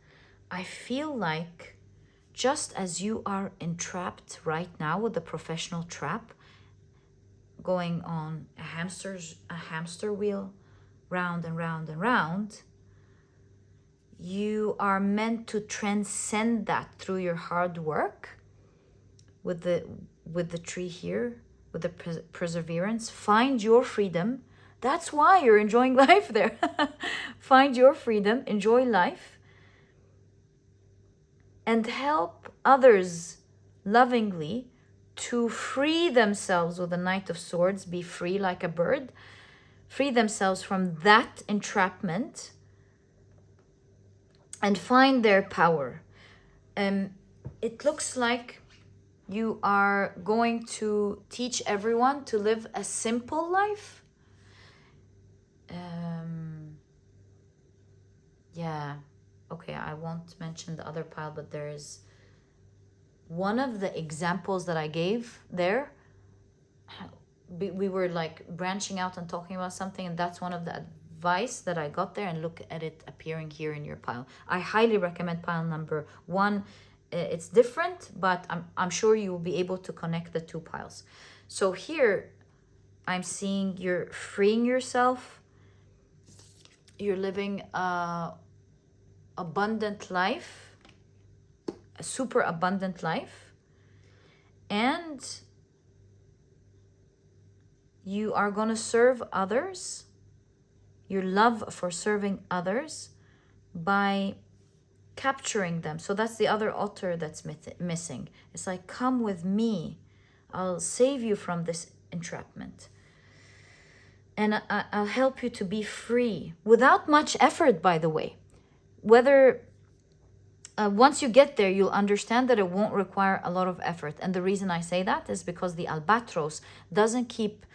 I feel like just as you are entrapped right now with the professional trap, going on a hamster wheel, round and round and round, you are meant to transcend that through your hard work with the tree here, with the perseverance. Find your freedom. That's why you're enjoying life there. Find your freedom, enjoy life, and help others lovingly to free themselves with the Knight of Swords, be free like a bird, free themselves from that entrapment and find their power. It looks like you are going to teach everyone to live a simple life. okay, I won't mention the other pile, but there is one of the examples that I gave there. We were like branching out and talking about something, and that's one of the advice that I got there, and look at it appearing here in your pile. I highly recommend pile number 1. It's different, but I'm sure you will be able to connect the 2 piles. So here I'm seeing you're freeing yourself, you're living a abundant life, a super abundant life, and you are going to serve others, your love for serving others, by capturing them. So that's the other altar that's missing. It's like, come with me, I'll save you from this entrapment, and I'll help you to be free without much effort, by the way. Whether once you get there, you'll understand that it won't require a lot of effort. And the reason I say that is because the albatross doesn't keep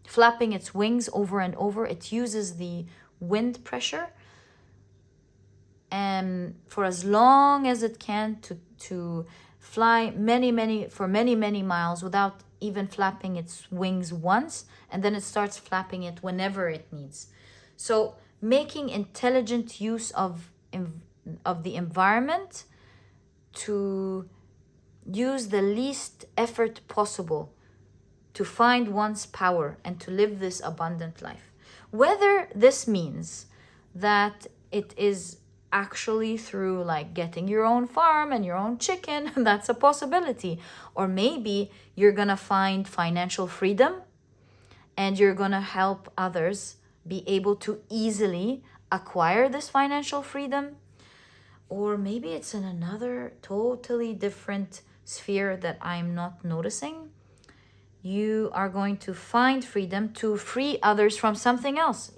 flapping its wings over and over. It uses the wind pressure for as long as it can to fly many miles without even flapping its wings once, and then it starts flapping it whenever it needs. So making intelligent use of the environment to use the least effort possible to find one's power and to live this abundant life. Whether this means that it is actually through like getting your own farm and your own chicken, that's a possibility. Or maybe you're gonna find financial freedom and you're gonna help others be able to easily acquire this financial freedom. Or maybe it's in another totally different sphere that I'm not noticing. You are going to find freedom to free others from something else.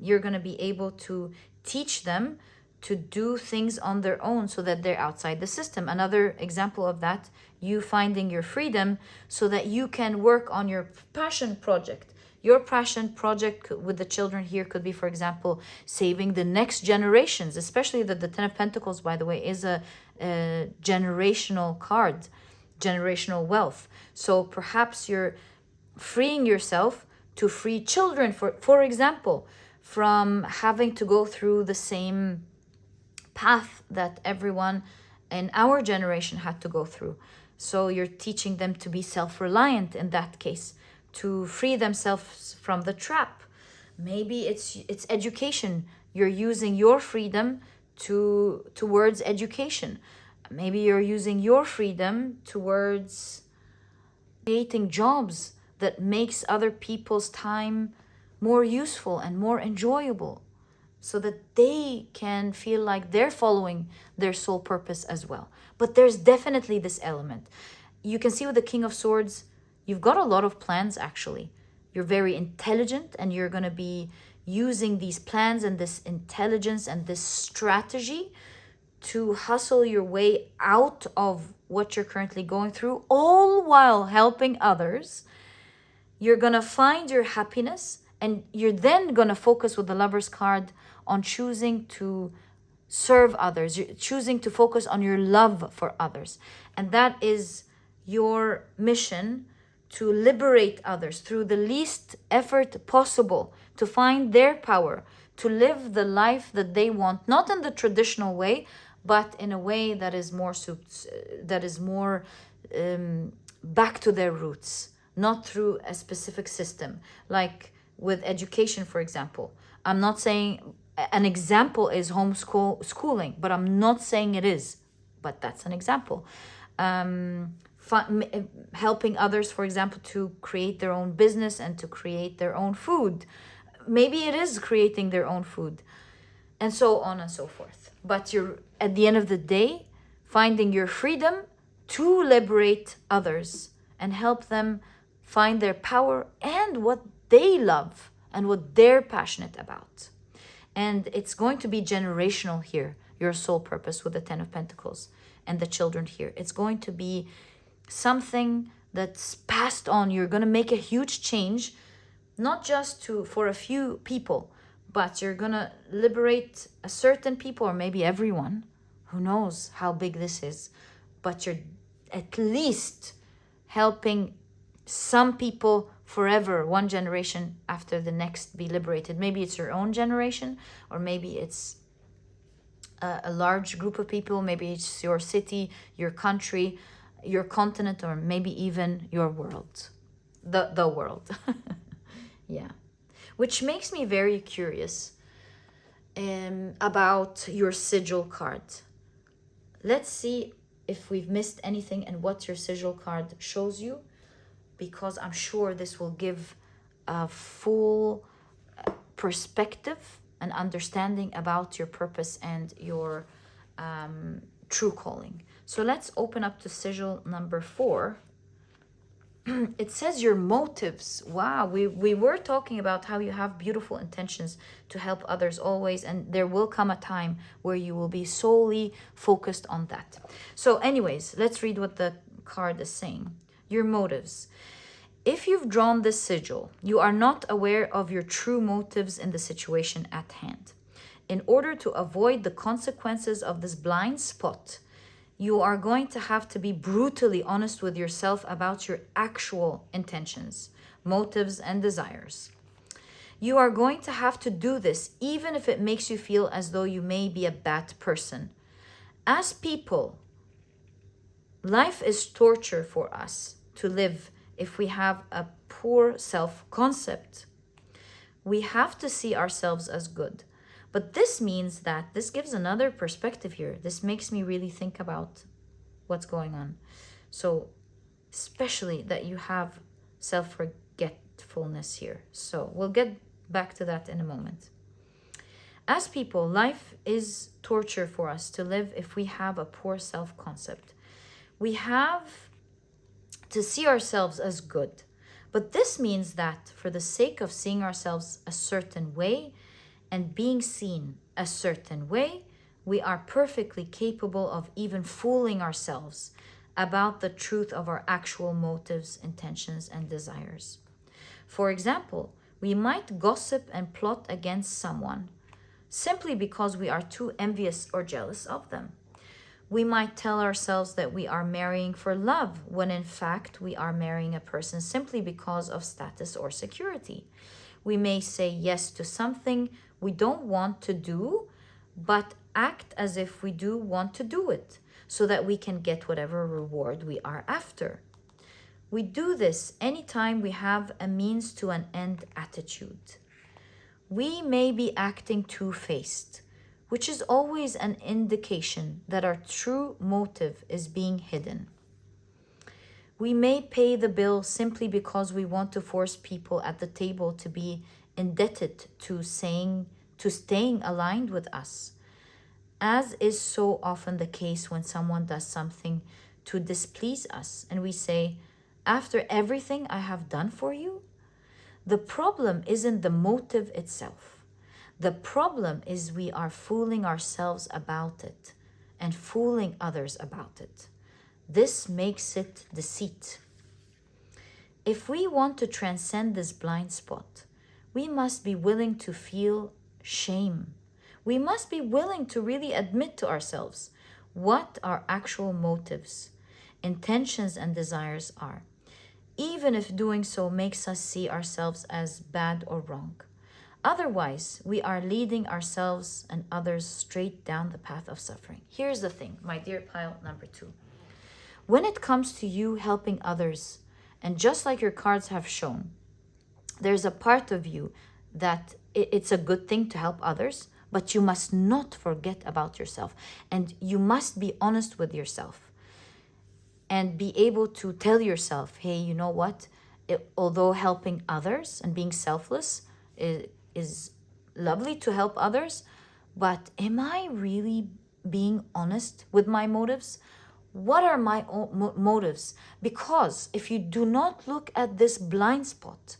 You're going to be able to teach them to do things on their own so that they're outside the system. Another example of that, you finding your freedom so that you can work on your passion project. Your passion project with the children here could be, for example, saving the next generations, especially that the Ten of Pentacles, by the way, is a generational card, generational wealth. So perhaps you're freeing yourself to free children, for example, from having to go through the same path that everyone in our generation had to go through. So you're teaching them to be self-reliant in that case, to free themselves from the trap. Maybe it's education. You're using your freedom towards education. Maybe you're using your freedom towards creating jobs that makes other people's time more useful and more enjoyable, so that they can feel like they're following their soul purpose as well. But there's definitely this element. You can see with the King of Swords, you've got a lot of plans actually. You're very intelligent and you're going to be using these plans and this intelligence and this strategy to hustle your way out of what you're currently going through, all while helping others. You're going to find your happiness, and you're then going to focus with the Lover's card on choosing to serve others. You're choosing to focus on your love for others. And that is your mission, to liberate others through the least effort possible, to find their power, to live the life that they want, not in the traditional way, but in a way that is more back to their roots, not through a specific system. Like with education, for example, I'm not saying an example is homeschooling, but I'm not saying it is, but that's an example. Helping others, for example, to create their own business and to create their own food. Maybe it is creating their own food, and so on and so forth. But you're, at the end of the day, finding your freedom to liberate others and help them find their power and what they love and what they're passionate about. And it's going to be generational here, your soul purpose with the Ten of Pentacles and the children here. It's going to be something that's passed on. You're going to make a huge change, not just for a few people, but you're gonna liberate a certain people, or maybe everyone. Who knows how big this is, but you're at least helping some people forever, one generation after the next, be liberated. Maybe it's your own generation, or maybe it's a large group of people. Maybe it's your city, your country, your continent, or maybe even your world, the world. Yeah, which makes me very curious about your sigil card. Let's see if we've missed anything and what your sigil card shows you, because I'm sure this will give a full perspective and understanding about your purpose and your true calling. So let's open up to sigil number 4. It says your motives. Wow, we were talking about how you have beautiful intentions to help others always, and there will come a time where you will be solely focused on that. So anyways, let's read what the card is saying. Your motives. If you've drawn this sigil, you are not aware of your true motives in the situation at hand. In order to avoid the consequences of this blind spot, you are going to have to be brutally honest with yourself about your actual intentions, motives, and desires. You are going to have to do this even if it makes you feel as though you may be a bad person. As people, life is torture for us to live if we have a poor self-concept. We have to see ourselves as good. But this means that this gives another perspective here. This makes me really think about what's going on. So, especially that you have self-forgetfulness here. So, we'll get back to that in a moment. As people, life is torture for us to live if we have a poor self-concept. We have to see ourselves as good. But this means that for the sake of seeing ourselves a certain way and being seen a certain way, we are perfectly capable of even fooling ourselves about the truth of our actual motives, intentions, and desires. For example, we might gossip and plot against someone simply because we are too envious or jealous of them. We might tell ourselves that we are marrying for love when in fact we are marrying a person simply because of status or security. We may say yes to something we don't want to do, but act as if we do want to do it so that we can get whatever reward we are after. We do this anytime we have a means to an end attitude. We may be acting two-faced, which is always an indication that our true motive is being hidden. We may pay the bill simply because we want to force people at the table to be indebted to staying aligned with us, as is so often the case when someone does something to displease us and we say, "After everything I have done for you?" The problem isn't the motive itself. The problem is we are fooling ourselves about it and fooling others about it. This makes it deceit. If we want to transcend this blind spot, we must be willing to feel shame. We must be willing to really admit to ourselves what our actual motives, intentions, and desires are, even if doing so makes us see ourselves as bad or wrong. Otherwise, we are leading ourselves and others straight down the path of suffering. Here's the thing, my dear pile number 2. When it comes to you helping others, and just like your cards have shown, there's a part of you that it's a good thing to help others, but you must not forget about yourself. And you must be honest with yourself and be able to tell yourself, hey, you know what? Although helping others and being selfless is lovely to help others, but am I really being honest with my motives? What are my motives? Because if you do not look at this blind spot,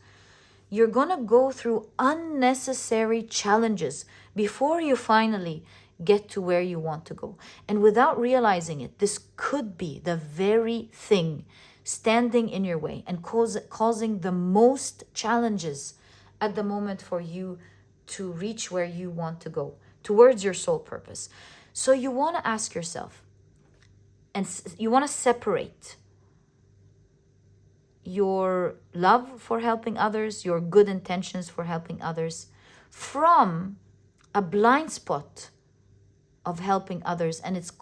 you're going to go through unnecessary challenges before you finally get to where you want to go. And without realizing it, this could be the very thing standing in your way and causing the most challenges at the moment for you to reach where you want to go, towards your soul purpose. So you want to ask yourself, and you want to separate your love for helping others, your good intentions for helping others, from a blind spot of helping others, and it's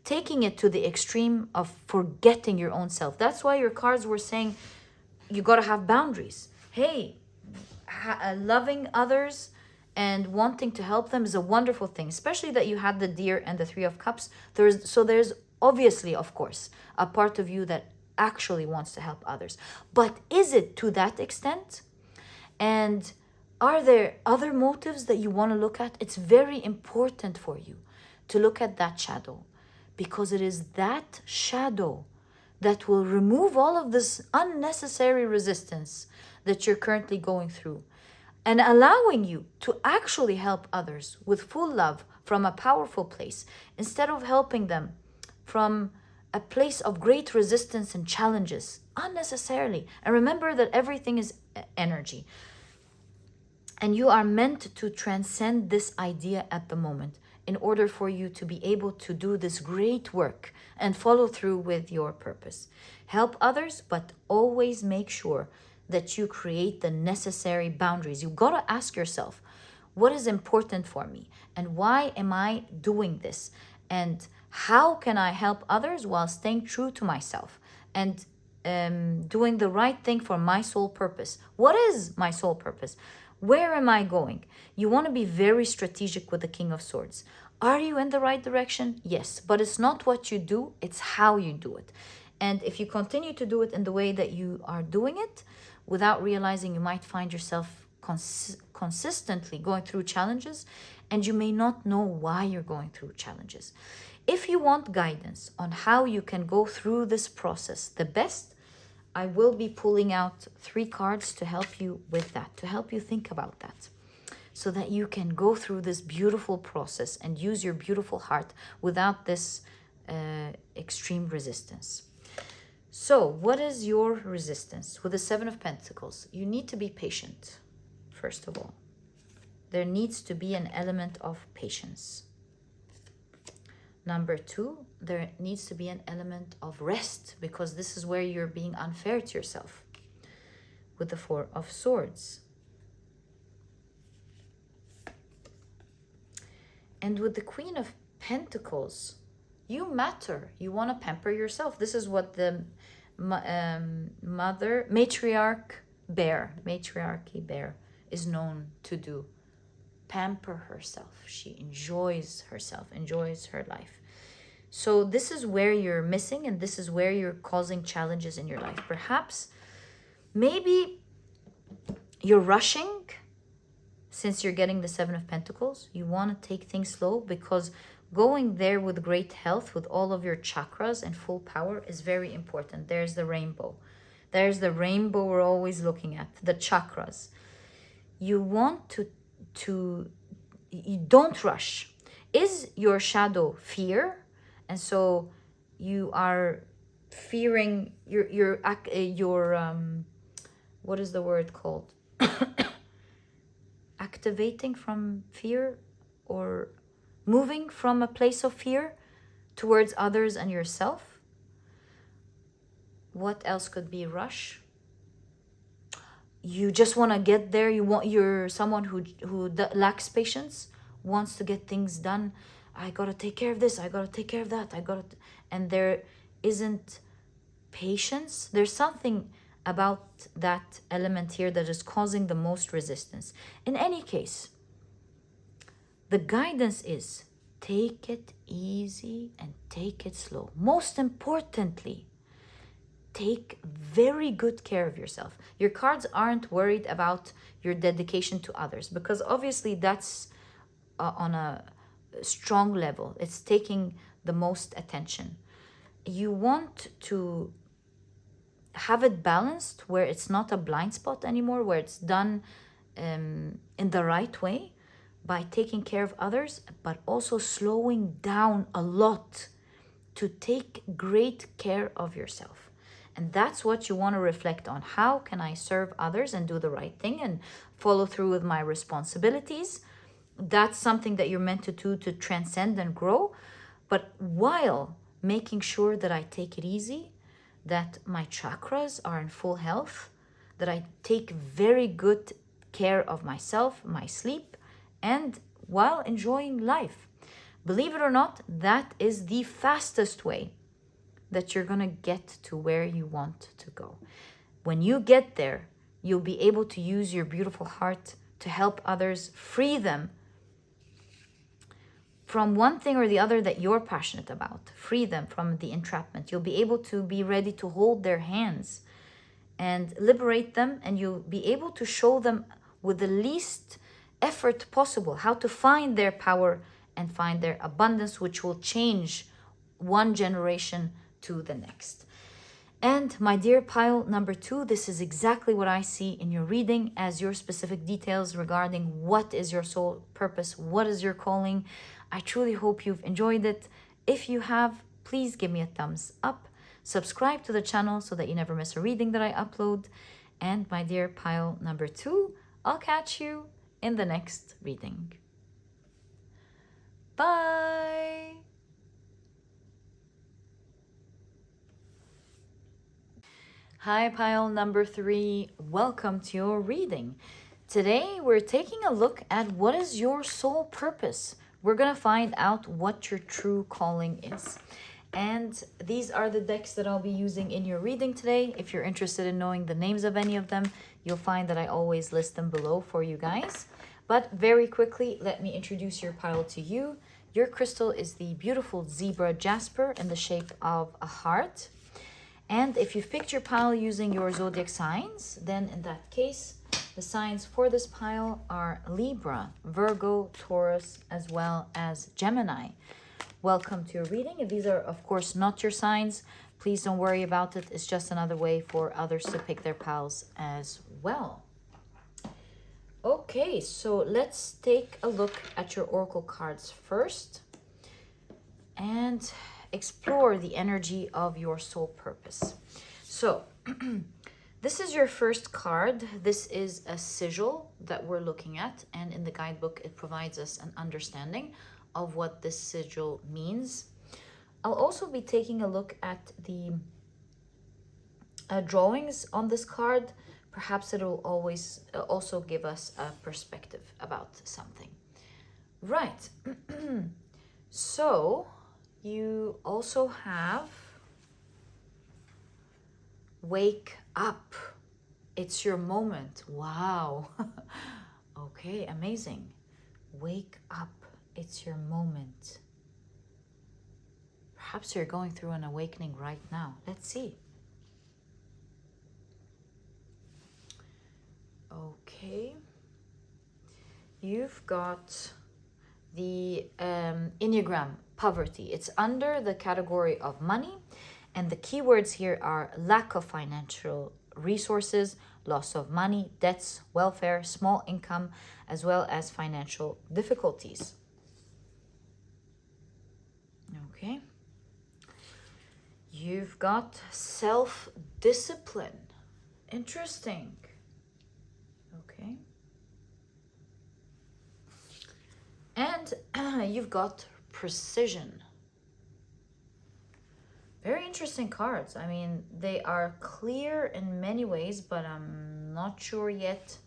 taking it to the extreme of forgetting your own self. That's why your cards were saying you got to have boundaries. Hey, loving others and wanting to help them is a wonderful thing, especially that you had the Deer and the Three of Cups. There's obviously, of course, a part of you that actually wants to help others. But is it to that extent? And are there other motives that you want to look at? It's very important for you to look at that shadow, because it is that shadow that will remove all of this unnecessary resistance that you're currently going through, and allowing you to actually help others with full love from a powerful place, instead of helping them from a place of great resistance and challenges unnecessarily. And remember that everything is energy. And you are meant to transcend this idea at the moment in order for you to be able to do this great work and follow through with your purpose. Help others, but always make sure that you create the necessary boundaries. You've got to ask yourself, what is important for me? And why am I doing this? And how can I help others while staying true to myself and doing the right thing for my soul purpose? What is my soul purpose? Where am I going? You want to be very strategic with the King of Swords. Are you in the right direction? Yes, but it's not what you do, it's how you do it. And if you continue to do it in the way that you are doing it, without realizing, you might find yourself consistently going through challenges, and you may not know why you're going through challenges. If you want guidance on how you can go through this process the best, I will be pulling out 3 cards to help you with that, to help you think about that, so that you can go through this beautiful process and use your beautiful heart without this extreme resistance. So, what is your resistance? With the 7 of Pentacles, you need to be patient, first of all. There needs to be an element of patience. Number 2, there needs to be an element of rest, because this is where you're being unfair to yourself. With the 4 of Swords. And with the Queen of Pentacles, you matter. You want to pamper yourself. This is what the matriarchy bear is known to do. Pamper herself. She enjoys herself, enjoys her life. So this is where you're missing, and this is where you're causing challenges in your life. Perhaps, maybe you're rushing. Since you're getting the 7 of Pentacles, you want to take things slow, because going there with great health, with all of your chakras and full power, is very important. There's the rainbow. There's the rainbow we're always looking at, the chakras. You want you don't rush. Is your shadow fear? And so you are fearing your what is the word called? Activating from fear, or moving from a place of fear towards others and yourself. What else could be rush? You just want to get there. You're someone who lacks patience, wants to get things done. I gotta take care of this, I gotta take care of that, and there isn't patience. There's something about that element here that is causing the most resistance. In any case, the guidance is take it easy and take it slow. Most importantly, take very good care of yourself. Your cards aren't worried about your dedication to others, because obviously that's on a strong level. It's taking the most attention. You want to have it balanced, where it's not a blind spot anymore, where it's done in the right way, by taking care of others, but also slowing down a lot to take great care of yourself. And that's what you want to reflect on. How can I serve others and do the right thing and follow through with my responsibilities? That's something that you're meant to do to transcend and grow, but while making sure that I take it easy, that my chakras are in full health, that I take very good care of myself, my sleep, and while enjoying life. Believe it or not, that is the fastest way that you're going to get to where you want to go. When you get there, you'll be able to use your beautiful heart to help others, free them from one thing or the other that you're passionate about. Free them from the entrapment. You'll be able to be ready to hold their hands and liberate them, and you'll be able to show them with the least effort possible how to find their power and find their abundance, which will change one generation to the next. And my dear pile number 2, this is exactly what I see in your reading as your specific details regarding what is your soul purpose, what is your calling. I truly hope you've enjoyed it. If you have, please give me a thumbs up. Subscribe to the channel so that you never miss a reading that I upload. And my dear pile number 2, I'll catch you in the next reading. Bye! Hi, pile number 3. Welcome to your reading. Today, we're taking a look at what is your soul purpose. We're going to find out what your true calling is. And these are the decks that I'll be using in your reading today. If you're interested in knowing the names of any of them, you'll find that I always list them below for you guys. But very quickly, let me introduce your pile to you. Your crystal is the beautiful zebra Jasper in the shape of a heart. And if you've picked your pile using your zodiac signs, then in that case, the signs for this pile are Libra, Virgo, Taurus, as well as Gemini. Welcome to your reading. If these are, of course, not your signs, please don't worry about it. It's just another way for others to pick their piles as well. Okay, so let's take a look at your oracle cards first and explore the energy of your soul purpose. So this is your first card. This is a sigil that we're looking at, and in the guidebook it provides us an understanding of what this sigil means. I'll also be taking a look at the drawings on this card. Perhaps it'll always also give us a perspective about something. Right. So you also have wake up. It's your moment. Wow. Okay, amazing. Wake up. It's your moment. Perhaps you're going through an awakening right now. Let's see. Okay. You've got the Enneagram poverty. It's under the category of money. And the keywords here are lack of financial resources, loss of money, debts, welfare, small income, as well as financial difficulties. Okay. You've got self-discipline. Interesting. Okay. And you've got precision. Very interesting cards. I mean, they are clear in many ways, but I'm not sure yet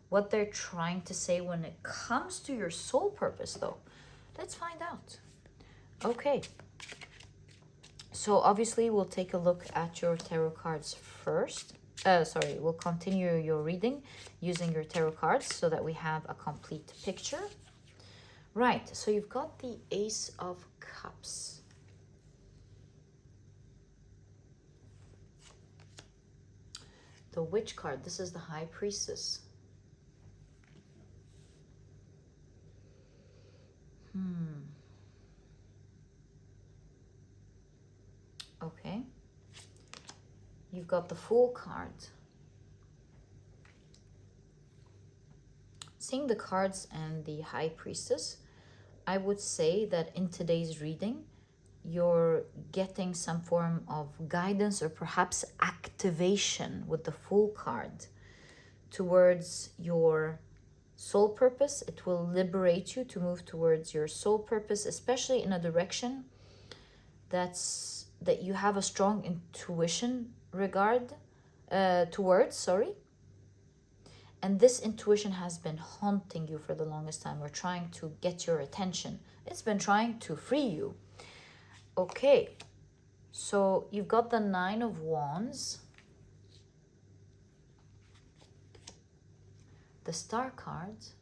what they're trying to say when it comes to your soul purpose, though. Let's find out. Okay. So obviously, we'll take a look at your tarot cards first. We'll continue your reading using your tarot cards so that we have a complete picture. Right, so you've got the Ace of Cups. The Witch card, this is the High Priestess. Okay. You've got the Fool card. Seeing the cards and the High Priestess, I would say that in today's reading, you're getting some form of guidance or perhaps activation with the Fool card towards your soul purpose. It will liberate you to move towards your soul purpose, especially in a direction that you have a strong intuition towards. And this intuition has been haunting you for the longest time, or trying to get your attention. It's been trying to free you. Okay, so you've got the Nine of Wands, the Star cards,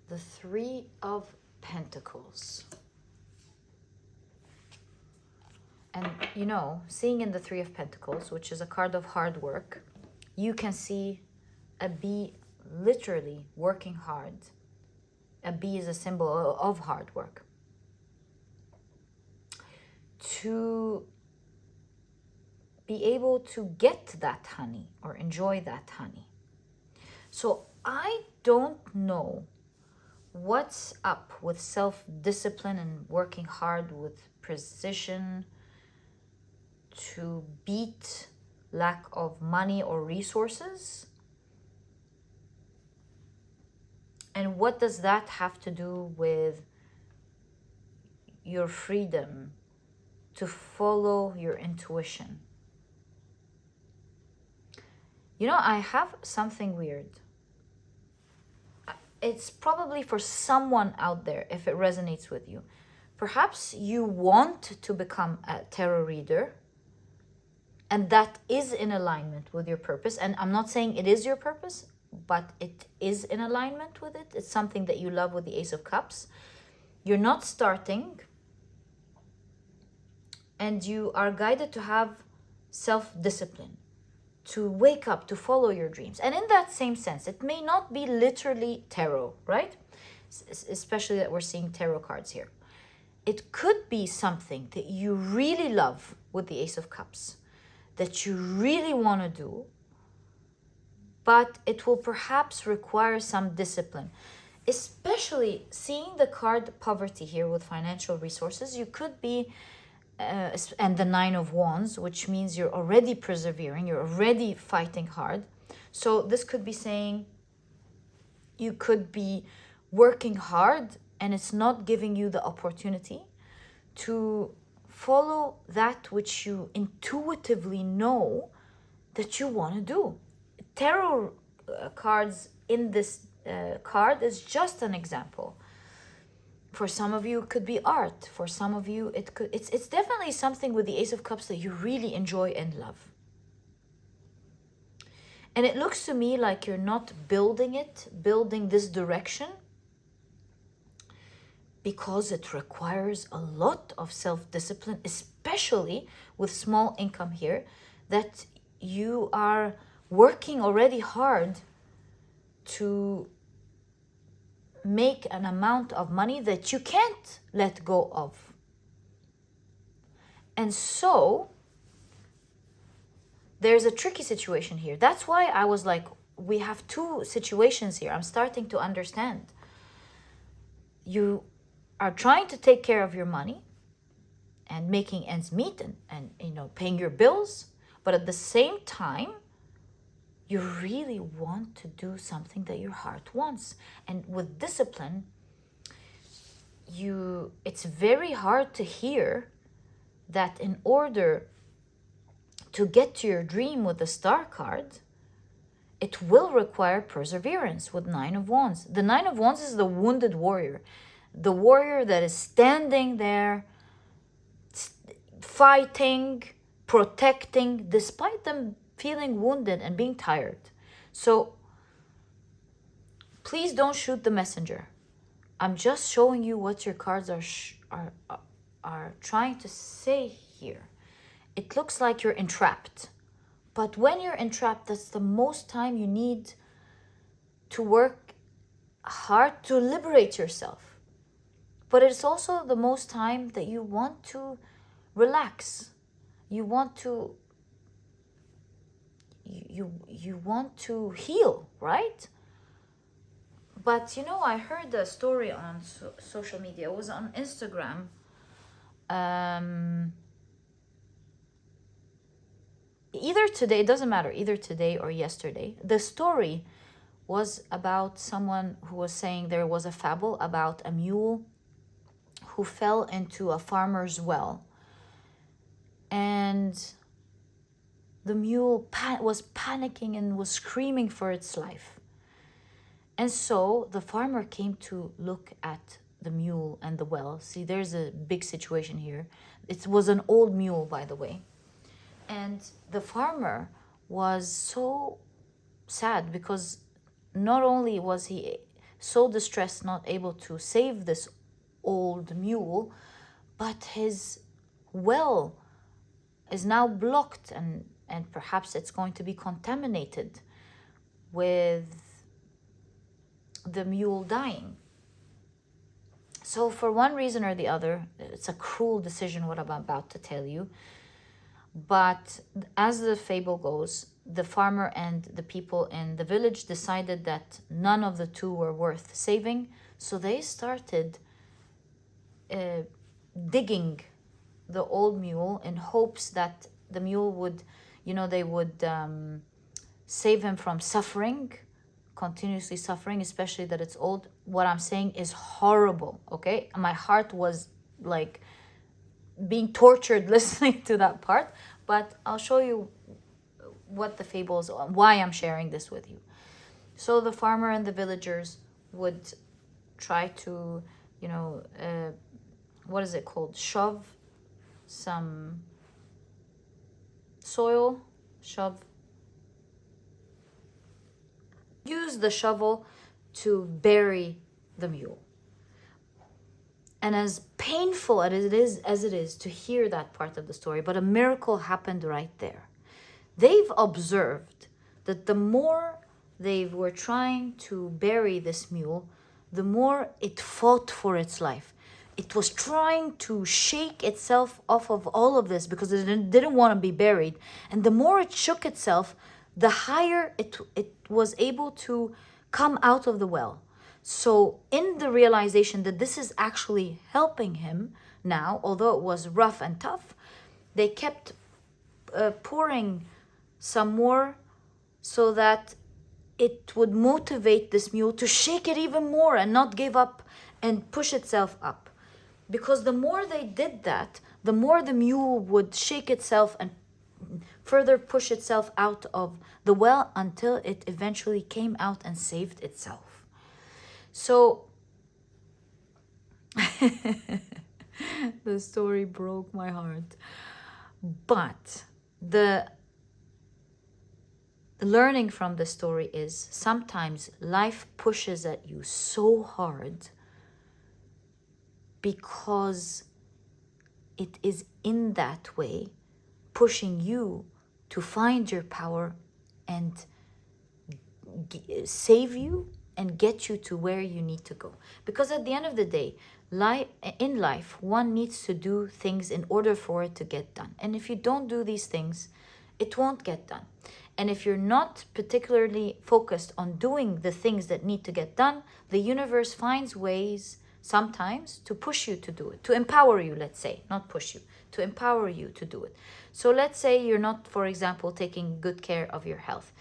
the Three of Pentacles. And you know, seeing in the Three of Pentacles, which is a card of hard work, you can see a bee literally working hard. A bee is a symbol of hard work. To be able to get that honey or enjoy that honey. So I don't know what's up with self-discipline and working hard with precision to beat lack of money or resources. And what does that have to do with your freedom to follow your intuition? You know, I have something weird. It's probably for someone out there, if it resonates with you. Perhaps you want to become a tarot reader, and that is in alignment with your purpose. And I'm not saying it is your purpose, but it is in alignment with it. It's something that you love with the Ace of Cups. You're not starting, and you are guided to have self-discipline, to wake up, to follow your dreams. And in that same sense, it may not be literally tarot, right? Especially that we're seeing tarot cards here. It could be something that you really love with the Ace of Cups, that you really want to do, but it will perhaps require some discipline. Especially seeing the card poverty here with financial resources, you could be, and the Nine of Wands, which means you're already persevering, you're already fighting hard. So this could be saying you could be working hard and it's not giving you the opportunity to follow that which you intuitively know that you want to do. Tarot cards in this card is just an example. For some of you, it could be art. For some of you, it's definitely something with the Ace of Cups that you really enjoy and love. And it looks to me like you're not building this direction, because it requires a lot of self-discipline, especially with small income here, that you are working already hard to make an amount of money that you can't let go of. And so there's a tricky situation here. That's why I was like, we have two situations here. I'm starting to understand. You are trying to take care of your money and making ends meet and you know, paying your bills, but at the same time, you really want to do something that your heart wants. And with discipline, it's very hard to hear that in order to get to your dream with the Star card, it will require perseverance with Nine of Wands. The Nine of Wands is the wounded warrior. The warrior that is standing there, fighting, protecting, despite them feeling wounded and being tired. So please don't shoot the messenger. I'm just showing you what your cards are trying to say here. It looks like you're entrapped. But when you're entrapped, that's the most time you need to work hard to liberate yourself. But it's also the most time that you want to relax. You want to heal, right? But you know, I heard a story on social media. It was on Instagram. Either today, it doesn't matter, either today or yesterday. The story was about someone who was saying there was a fable about a mule who fell into a farmer's well. And the mule was panicking and was screaming for its life. And so the farmer came to look at the mule and the well. See, there's a big situation here. It was an old mule, by the way. And the farmer was so sad because not only was he so distressed, not able to save this old mule, but his well is now blocked, and perhaps it's going to be contaminated with the mule dying. So for one reason or the other, it's a cruel decision what I'm about to tell you. But as the fable goes, the farmer and the people in the village decided that none of the two were worth saving. So they started digging the old mule in hopes that the mule would, they would save him from suffering, continuously suffering, especially that it's old. What I'm saying is horrible, okay? My heart was like being tortured listening to that part, but I'll show you what the fable is, why I'm sharing this with you. So the farmer and the villagers would try to, what is it called? Shove some soil, use the shovel to bury the mule. And as painful as it is to hear that part of the story, but a miracle happened right there. They've observed that the more they were trying to bury this mule, the more it fought for its life. It was trying to shake itself off of all of this because it didn't want to be buried. And the more it shook itself, the higher it was able to come out of the well. So in the realization that this is actually helping him now, although it was rough and tough, they kept pouring some more so that it would motivate this mule to shake it even more and not give up and push itself up. Because the more they did that, the more the mule would shake itself and further push itself out of the well until it eventually came out and saved itself. So the story broke my heart. But the learning from the story is sometimes life pushes at you so hard because it is in that way pushing you to find your power and save you and get you to where you need to go. Because at the end of the day, in life, one needs to do things in order for it to get done. And if you don't do these things, it won't get done. And if you're not particularly focused on doing the things that need to get done, the universe finds ways sometimes to push you to do it, to empower you, let's say, not push you, to empower you to do it. So let's say you're not, for example, taking good care of your health.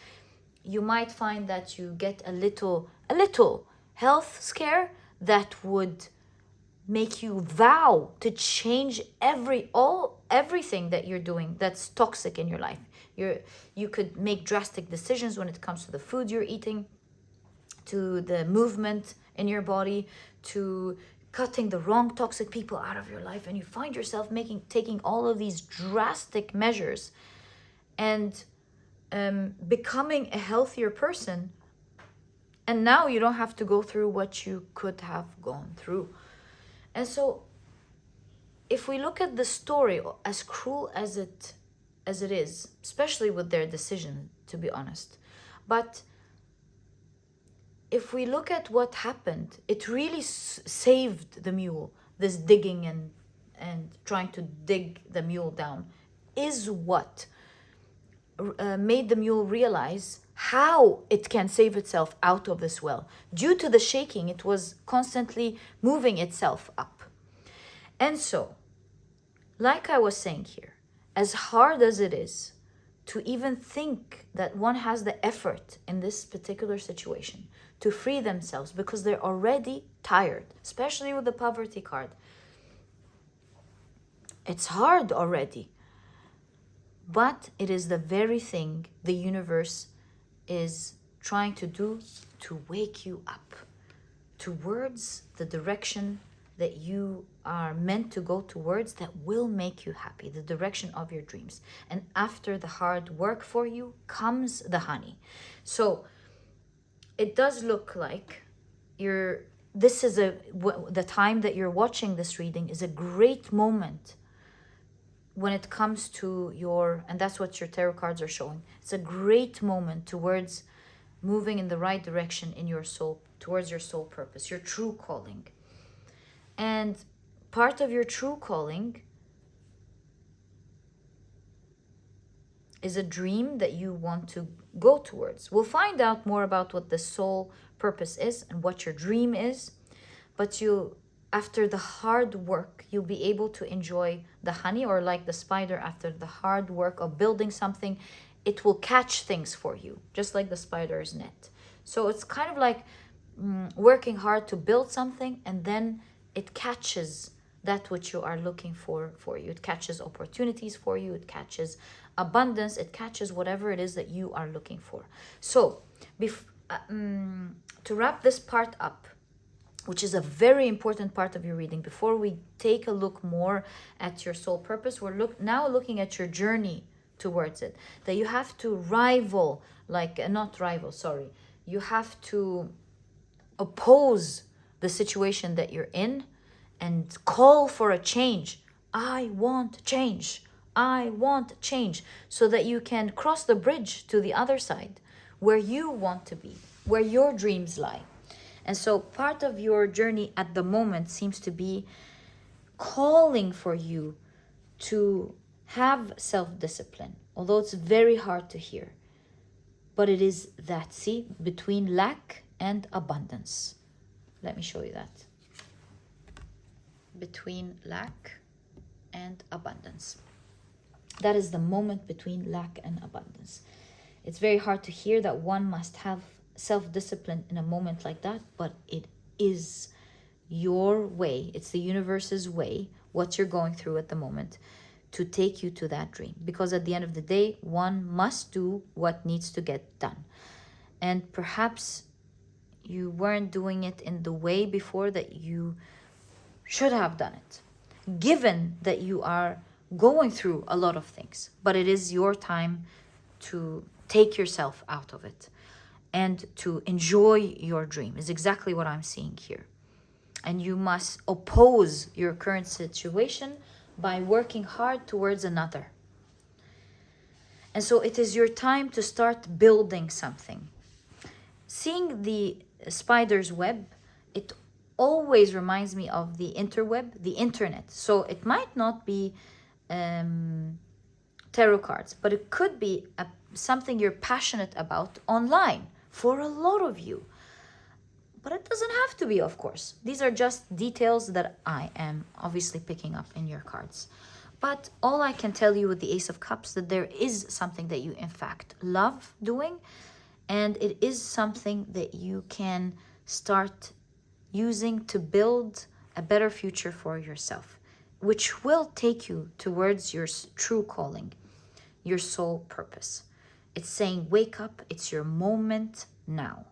You might find that you get a little health scare that would make you vow to change everything that you're doing that's toxic in your life. You could make drastic decisions when it comes to the food you're eating, to the movement in your body, to cutting the wrong toxic people out of your life, and you find yourself taking all of these drastic measures and becoming a healthier person. And now you don't have to go through what you could have gone through. And so if we look at the story, as cruel as it is, especially with their decision, to be honest, but if we look at what happened, it really saved the mule. This digging and trying to dig the mule down is what made the mule realize how it can save itself out of this well. Due to the shaking, it was constantly moving itself up. And so, like I was saying here, as hard as it is to even think that one has the effort in this particular situation to free themselves because they're already tired, especially with the poverty card. It's hard already. But it is the very thing the universe is trying to do to wake you up towards the direction that you are meant to go towards, that will make you happy, the direction of your dreams. And after the hard work for you comes the honey. So it does look like the time that you're watching this reading is a great moment when it comes to and that's what your tarot cards are showing. It's a great moment towards moving in the right direction in your soul, towards your soul purpose, your true calling. And part of your true calling is a dream that you want to go towards. We'll find out more about what the soul purpose is and what your dream is, but after the hard work, you'll be able to enjoy the honey, or like the spider, after the hard work of building something, it will catch things for you, just like the spider's net. So it's kind of like working hard to build something, and then it catches that which you are looking for you. It catches opportunities for you. It catches abundance. It catches whatever it is that you are looking for. So to wrap this part up, which is a very important part of your reading, before we take a look more at your soul purpose, we're now looking at your journey towards it. That you have to you have to oppose the situation that you're in and call for a change. I want change. I want change, so that you can cross the bridge to the other side, where you want to be, where your dreams lie. And so part of your journey at the moment seems to be calling for you to have self-discipline, although it's very hard to hear. But it is that, see, between lack and abundance. Let me show you that. Between lack and abundance. That is the moment between lack and abundance. It's very hard to hear that one must have self-discipline in a moment like that, but it is your way. It's the universe's way, what you're going through at the moment, to take you to that dream. Because at the end of the day, one must do what needs to get done. And perhaps you weren't doing it in the way before that you should have done it, given that you are going through a lot of things. But it is your time to take yourself out of it and to enjoy your dream, is exactly what I'm seeing here. And you must oppose your current situation by working hard towards another. And so it is your time to start building something. Seeing the spider's web, it always reminds me of the interweb, the internet. So it might not be tarot cards, but it could be something you're passionate about online for a lot of you. But it doesn't have to be, of course. These are just details that I am obviously picking up in your cards. But all I can tell you with the Ace of Cups, that there is something that you in fact love doing, and it is something that you can start using to build a better future for yourself, which will take you towards your true calling, your soul purpose. It's saying, wake up, it's your moment now.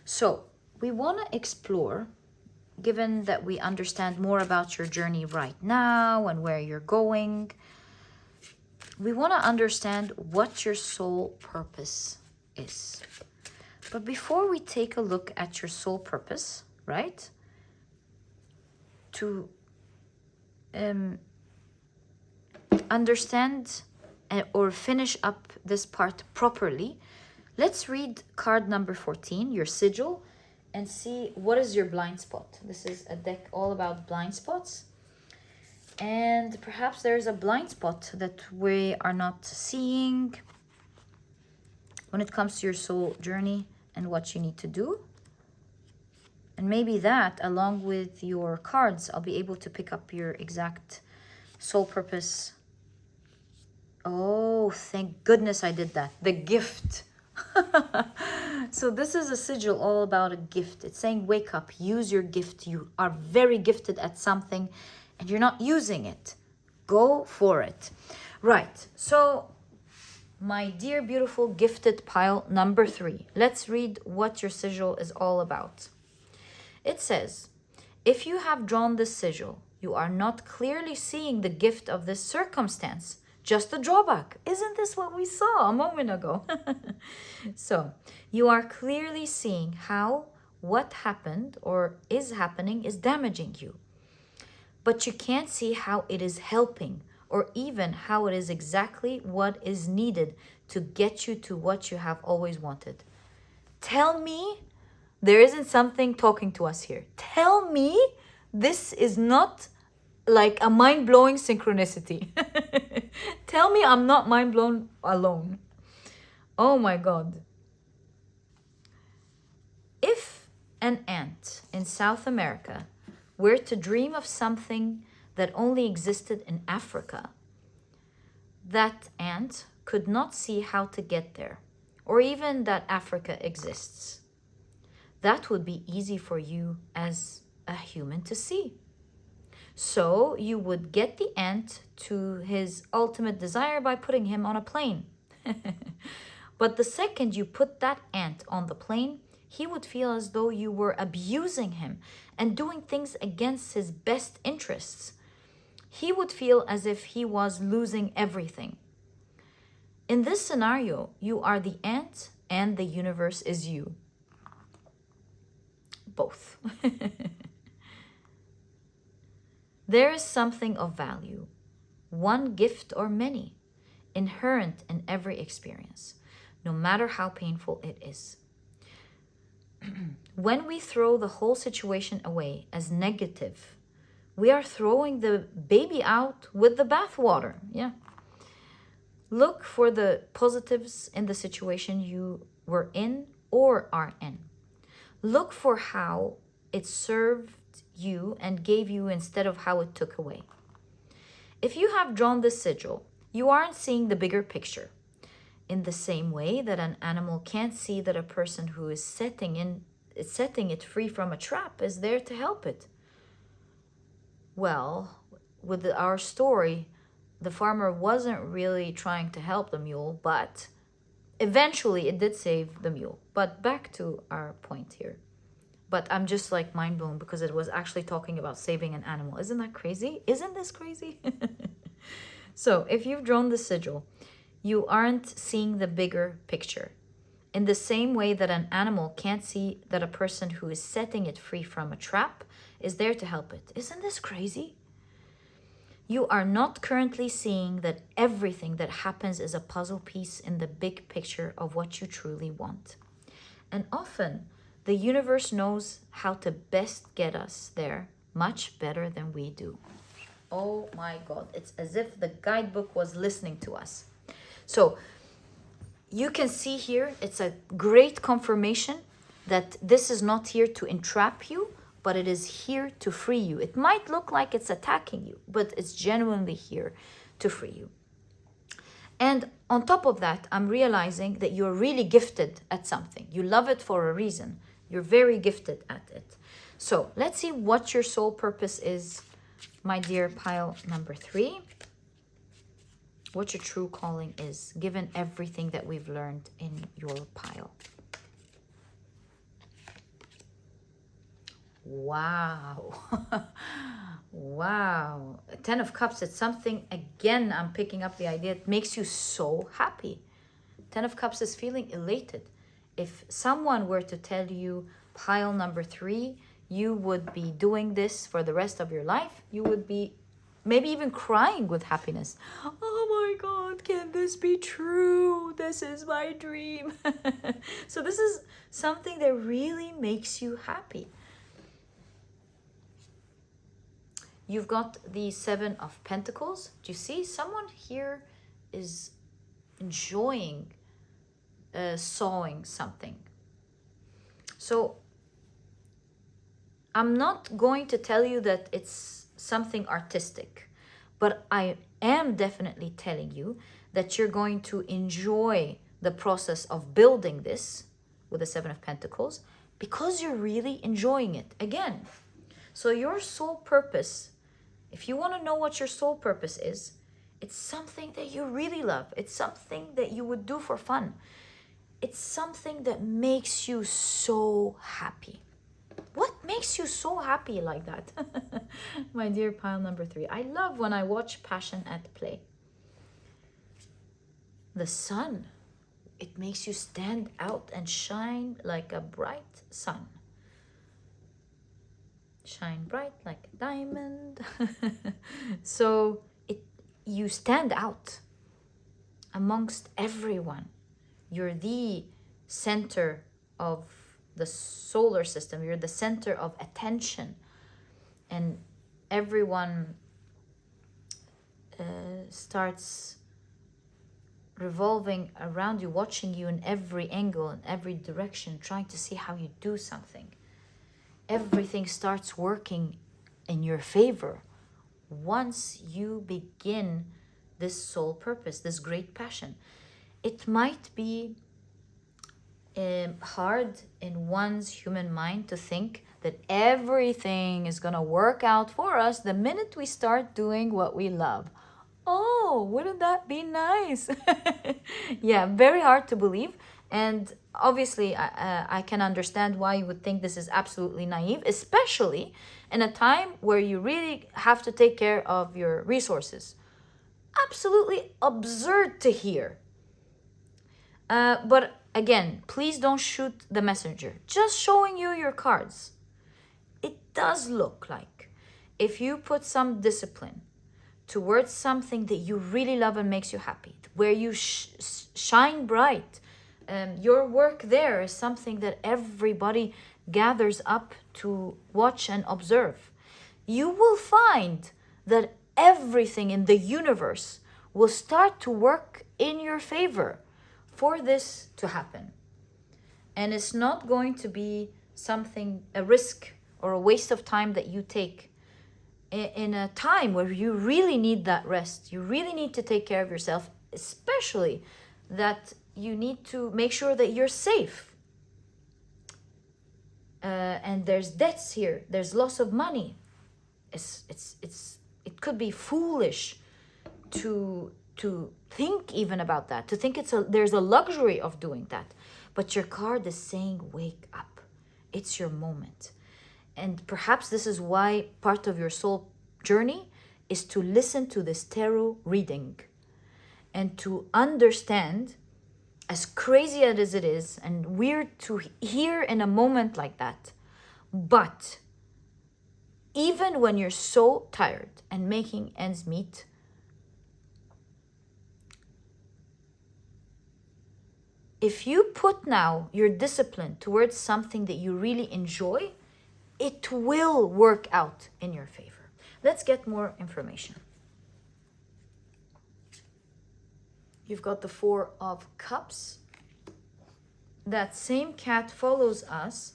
So we want to explore, given that we understand more about your journey right now and where you're going, we want to understand what your soul purpose is. But before we take a look at your soul purpose, right, to understand or finish up this part properly, let's read card number 14, your sigil, and see what is your blind spot. This is a deck all about blind spots. And perhaps there's a blind spot that we are not seeing. when it comes to your soul journey and what you need to do. And maybe that, along with your cards, I'll be able to pick up your exact soul purpose. Oh, thank goodness I did that. The gift. So this is a sigil all about a gift. It's saying, wake up, use your gift. You are very gifted at something and you're not using it. Go for it. Right. So my dear, beautiful, gifted pile number 3. Let's read what your sigil is all about. It says, if you have drawn this sigil, you are not clearly seeing the gift of this circumstance, just the drawback. Isn't this what we saw a moment ago? So, you are clearly seeing how what happened or is happening is damaging you. But you can't see how it is helping or even how it is exactly what is needed to get you to what you have always wanted. Tell me there isn't something talking to us here. Tell me this is not like a mind-blowing synchronicity. Tell me I'm not mind-blown alone. Oh my God. If an ant in South America were to dream of something that only existed in Africa, that ant could not see how to get there, or even that Africa exists. That would be easy for you as a human to see. So you would get the ant to his ultimate desire by putting him on a plane. But the second you put that ant on the plane, he would feel as though you were abusing him and doing things against his best interests. He would feel as if he was losing everything. In this scenario, you are the ant and the universe is you. Both. There is something of value, one gift or many, inherent in every experience, no matter how painful it is. When we throw the whole situation away as negative, we are throwing the baby out with the bathwater. Yeah. Look for the positives in the situation you were in or are in. Look for how it served you and gave you instead of how it took away. If you have drawn this sigil, you aren't seeing the bigger picture. In the same way that an animal can't see that a person who is setting it free from a trap is there to help it. Well, with our story, the farmer wasn't really trying to help the mule, but eventually it did save the mule. But back to our point here. But I'm just like mind blown because it was actually talking about saving an animal. Isn't that crazy? Isn't this crazy? So if you've drawn the sigil, you aren't seeing the bigger picture. In the same way that an animal can't see that a person who is setting it free from a trap is there to help it. Isn't this crazy? You are not currently seeing that everything that happens is a puzzle piece in the big picture of what you truly want. And often, the universe knows how to best get us there much better than we do. Oh my God, it's as if the guidebook was listening to us. So you can see here, it's a great confirmation that this is not here to entrap you, but it is here to free you. It might look like it's attacking you, but it's genuinely here to free you. And on top of that, I'm realizing that you're really gifted at something. You love it for a reason. You're very gifted at it. So let's see what your soul purpose is, my dear pile number 3. What your true calling is, given everything that we've learned in your pile. Wow. Wow. 10 of Cups, it's something, again, I'm picking up the idea, it makes you so happy. 10 of Cups is feeling elated. If someone were to tell you, pile number 3, you would be doing this for the rest of your life, you would be maybe even crying with happiness. Oh my God, can this be true? This is my dream. So this is something that really makes you happy. You've got the 7 of Pentacles. Do you see? Someone here is enjoying sawing something. So I'm not going to tell you that it's something artistic, but I am definitely telling you that you're going to enjoy the process of building this with the Seven of Pentacles because you're really enjoying it. Again, so your soul purpose, if you want to know what your soul purpose is, it's something that you really love. It's something that you would do for fun. It's something that makes you so happy. What makes you so happy like that? My dear pile number 3. I love when I watch passion at play. The sun, it makes you stand out and shine like a bright sun. Shine bright like a diamond. So you stand out amongst everyone. You're the center of the solar system. You're the center of attention. And everyone starts revolving around you, watching you in every angle, in every direction, trying to see how you do something. Everything starts working in your favor once you begin this soul purpose, this great passion. It might be hard in one's human mind to think that everything is going to work out for us the minute we start doing what we love. Oh, wouldn't that be nice? Yeah, very hard to believe. And obviously, I can understand why you would think this is absolutely naive, especially in a time where you really have to take care of your resources. Absolutely absurd to hear. But again, please don't shoot the messenger. Just showing you your cards. It does look like if you put some discipline towards something that you really love and makes you happy, where you shine bright. Your work there is something that everybody gathers up to watch and observe. You will find that everything in the universe will start to work in your favor for this to happen. And it's not going to be something, a risk or a waste of time that you take in a time where you really need that rest. You really need to take care of yourself, especially that you need to make sure that you're safe. And there's debts here. There's loss of money. It could be foolish to think even about that, to think there's a luxury of doing that. But your card is saying, wake up. It's your moment. And perhaps this is why part of your soul journey is to listen to this tarot reading and to understand, as crazy as it is and weird to hear in a moment like that, but even when you're so tired and making ends meet, if you put now your discipline towards something that you really enjoy, it will work out in your favor. Let's get more information. You've got the Four of Cups. That same cat follows us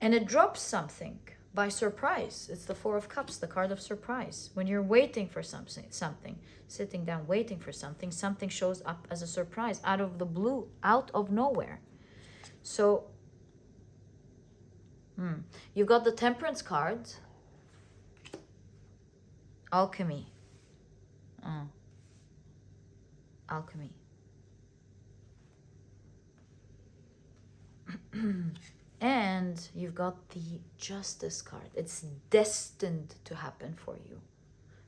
and it drops something by surprise. It's the Four of Cups, the card of surprise. When you're waiting for something, sitting down waiting for something shows up as a surprise, out of the blue, out of nowhere. So you've got the Temperance card, Alchemy. Alchemy. And you've got the Justice card. It's destined to happen for you.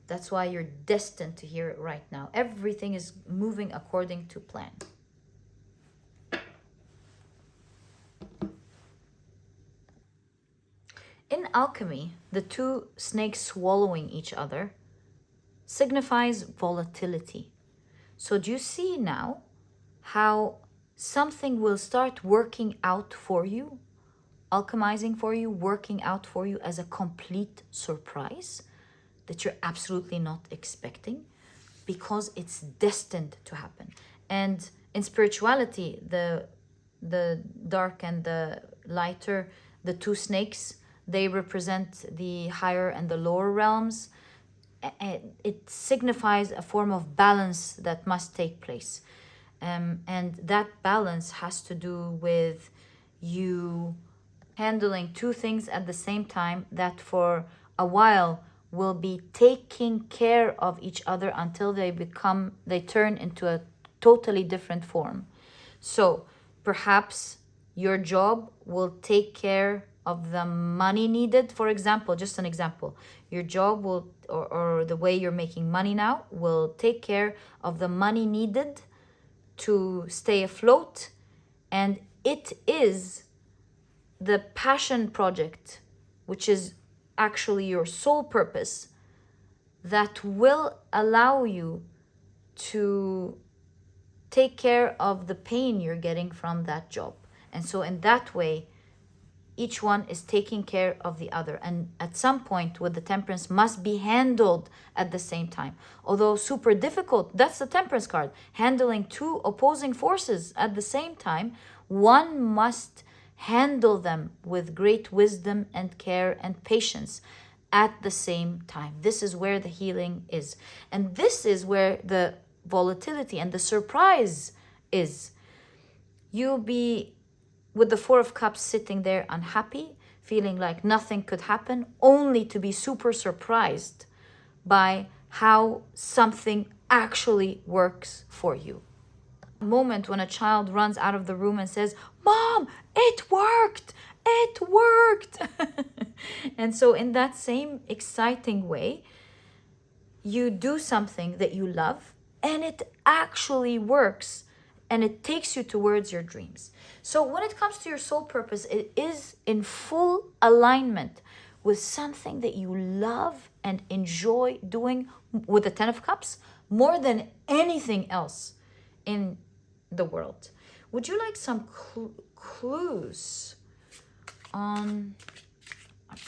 That's why you're destined to hear it right now. Everything is moving according to plan. In alchemy, the two snakes swallowing each other signifies volatility. So do you see now how something will start working out for you, alchemizing for you, working out for you as a complete surprise that you're absolutely not expecting, because it's destined to happen. And In spirituality, the dark and the lighter, the two snakes, they represent the higher and the lower realms. It signifies a form of balance that must take place. And that balance has to do with you handling two things at the same time that for a while will be taking care of each other until they turn into a totally different form. So perhaps your job will take care of the money needed. For example, just an example, your job will, or the way you're making money now, will take care of the money needed to stay afloat. And it is the passion project, which is actually your sole purpose, that will allow you to take care of the pain you're getting from that job. And so in that way, each one is taking care of the other. And at some point with the temperance must be handled at the same time. Although super difficult, that's the temperance card. Handling two opposing forces at the same time, one must handle them with great wisdom and care and patience at the same time. This is where the healing is. And this is where the volatility and the surprise is. You'll be with the Four of Cups sitting there unhappy, feeling like nothing could happen, only to be super surprised by how something actually works for you. A moment when a child runs out of the room and says, "Mom, it worked! It worked!" And so in that same exciting way, you do something that you love and it actually works and it takes you towards your dreams. So when it comes to your soul purpose, it is in full alignment with something that you love and enjoy doing, with the Ten of Cups, more than anything else in the world. Would you like some clues on,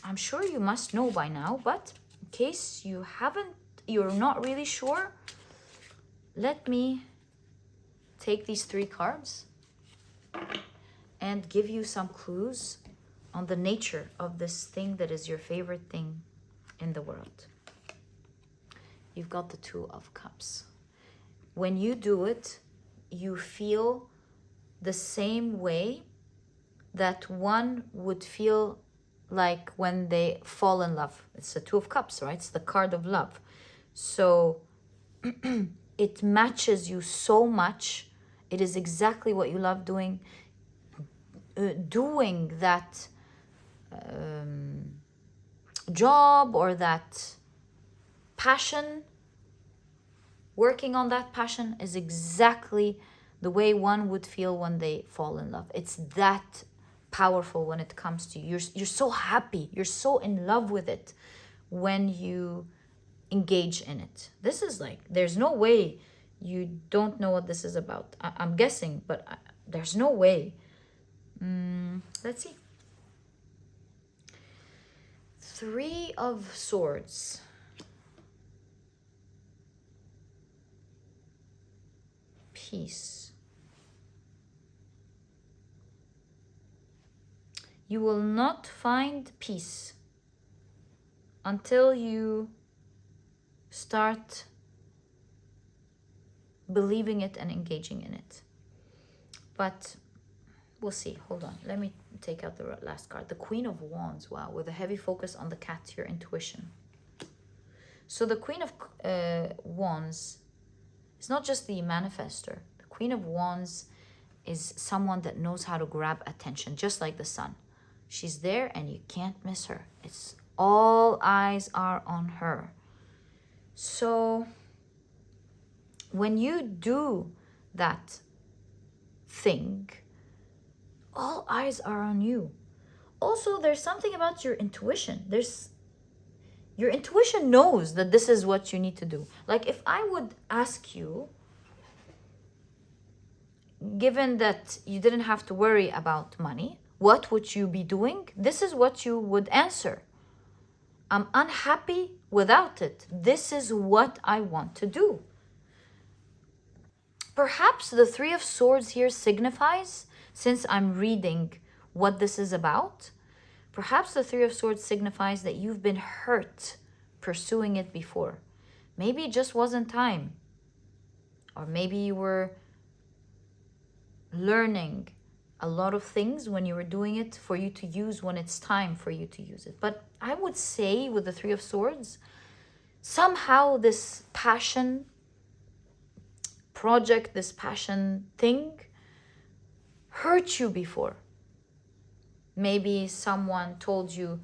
I'm sure you must know by now, but in case you're not really sure, let me take these three cards and give you some clues on the nature of this thing that is your favorite thing in the world. You've got the Two of Cups. When you do it, you feel the same way that one would feel like when they fall in love. It's the Two of Cups, right? It's the card of love. So it matches you so much. It is exactly what you love doing. Doing that job or that passion, working on that passion is exactly the way one would feel when they fall in love. It's that powerful when it comes to you. You're so happy. You're so in love with it when you engage in it. This is like, there's no way you don't know what this is about. I'm guessing, but there's no way. Let's see. Three of Swords. Peace. You will not find peace until you start believing it and engaging in it. But we'll see. Hold on. Let me take out the last card. The Queen of Wands. Wow. With a heavy focus on the cat, your intuition. So the Queen of Wands is not just the manifester. The Queen of Wands is someone that knows how to grab attention, just like the sun. She's there and you can't miss her. It's all eyes are on her. So when you do that thing, all eyes are on you. Also, there's something about your intuition. Your intuition knows that this is what you need to do. Like if I would ask you, given that you didn't have to worry about money, what would you be doing? This is what you would answer. I'm unhappy without it. This is what I want to do. Perhaps the Three of Swords here signifies, since I'm reading what this is about, perhaps the Three of Swords signifies that you've been hurt pursuing it before. Maybe it just wasn't time. Or maybe you were learning a lot of things when you were doing it for you to use when it's time for you to use it. But I would say with the Three of Swords, somehow this passion project, this passion thing hurt you before. Maybe someone told you,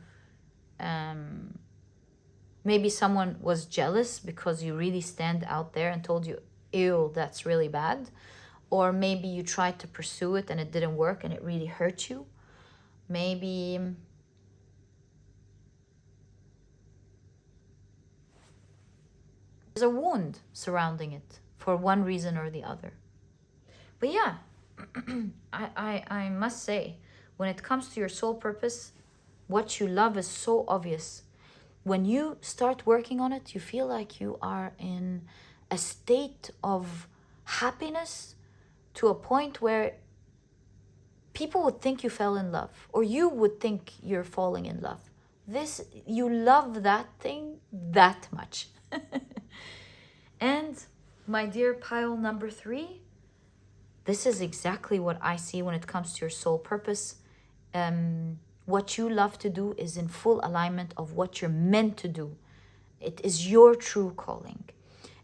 maybe someone was jealous because you really stand out there and told you, ew, that's really bad. Or maybe you tried to pursue it and it didn't work and it really hurt you. Maybe there's a wound surrounding it for one reason or the other. But yeah, I must say, when it comes to your soul purpose, what you love is so obvious. When you start working on it, you feel like you are in a state of happiness to a point where people would think you fell in love, or you would think you're falling in love. You love that thing that much. And my dear pile number 3, this is exactly what I see when it comes to your soul purpose. What you love to do is in full alignment of what you're meant to do. It is your true calling.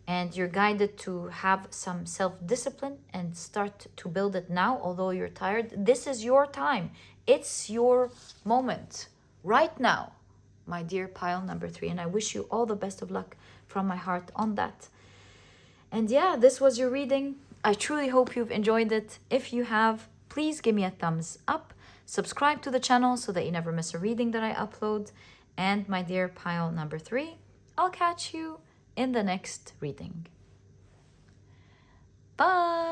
And you're guided to have some self-discipline and start to build it now, although you're tired. This is your time. It's your moment right now, my dear pile number 3. And I wish you all the best of luck from my heart on that. And yeah, this was your reading. I truly hope you've enjoyed it. If you have, please give me a thumbs up. Subscribe to the channel so that you never miss a reading that I upload. And my dear pile number 3, I'll catch you in the next reading. Bye!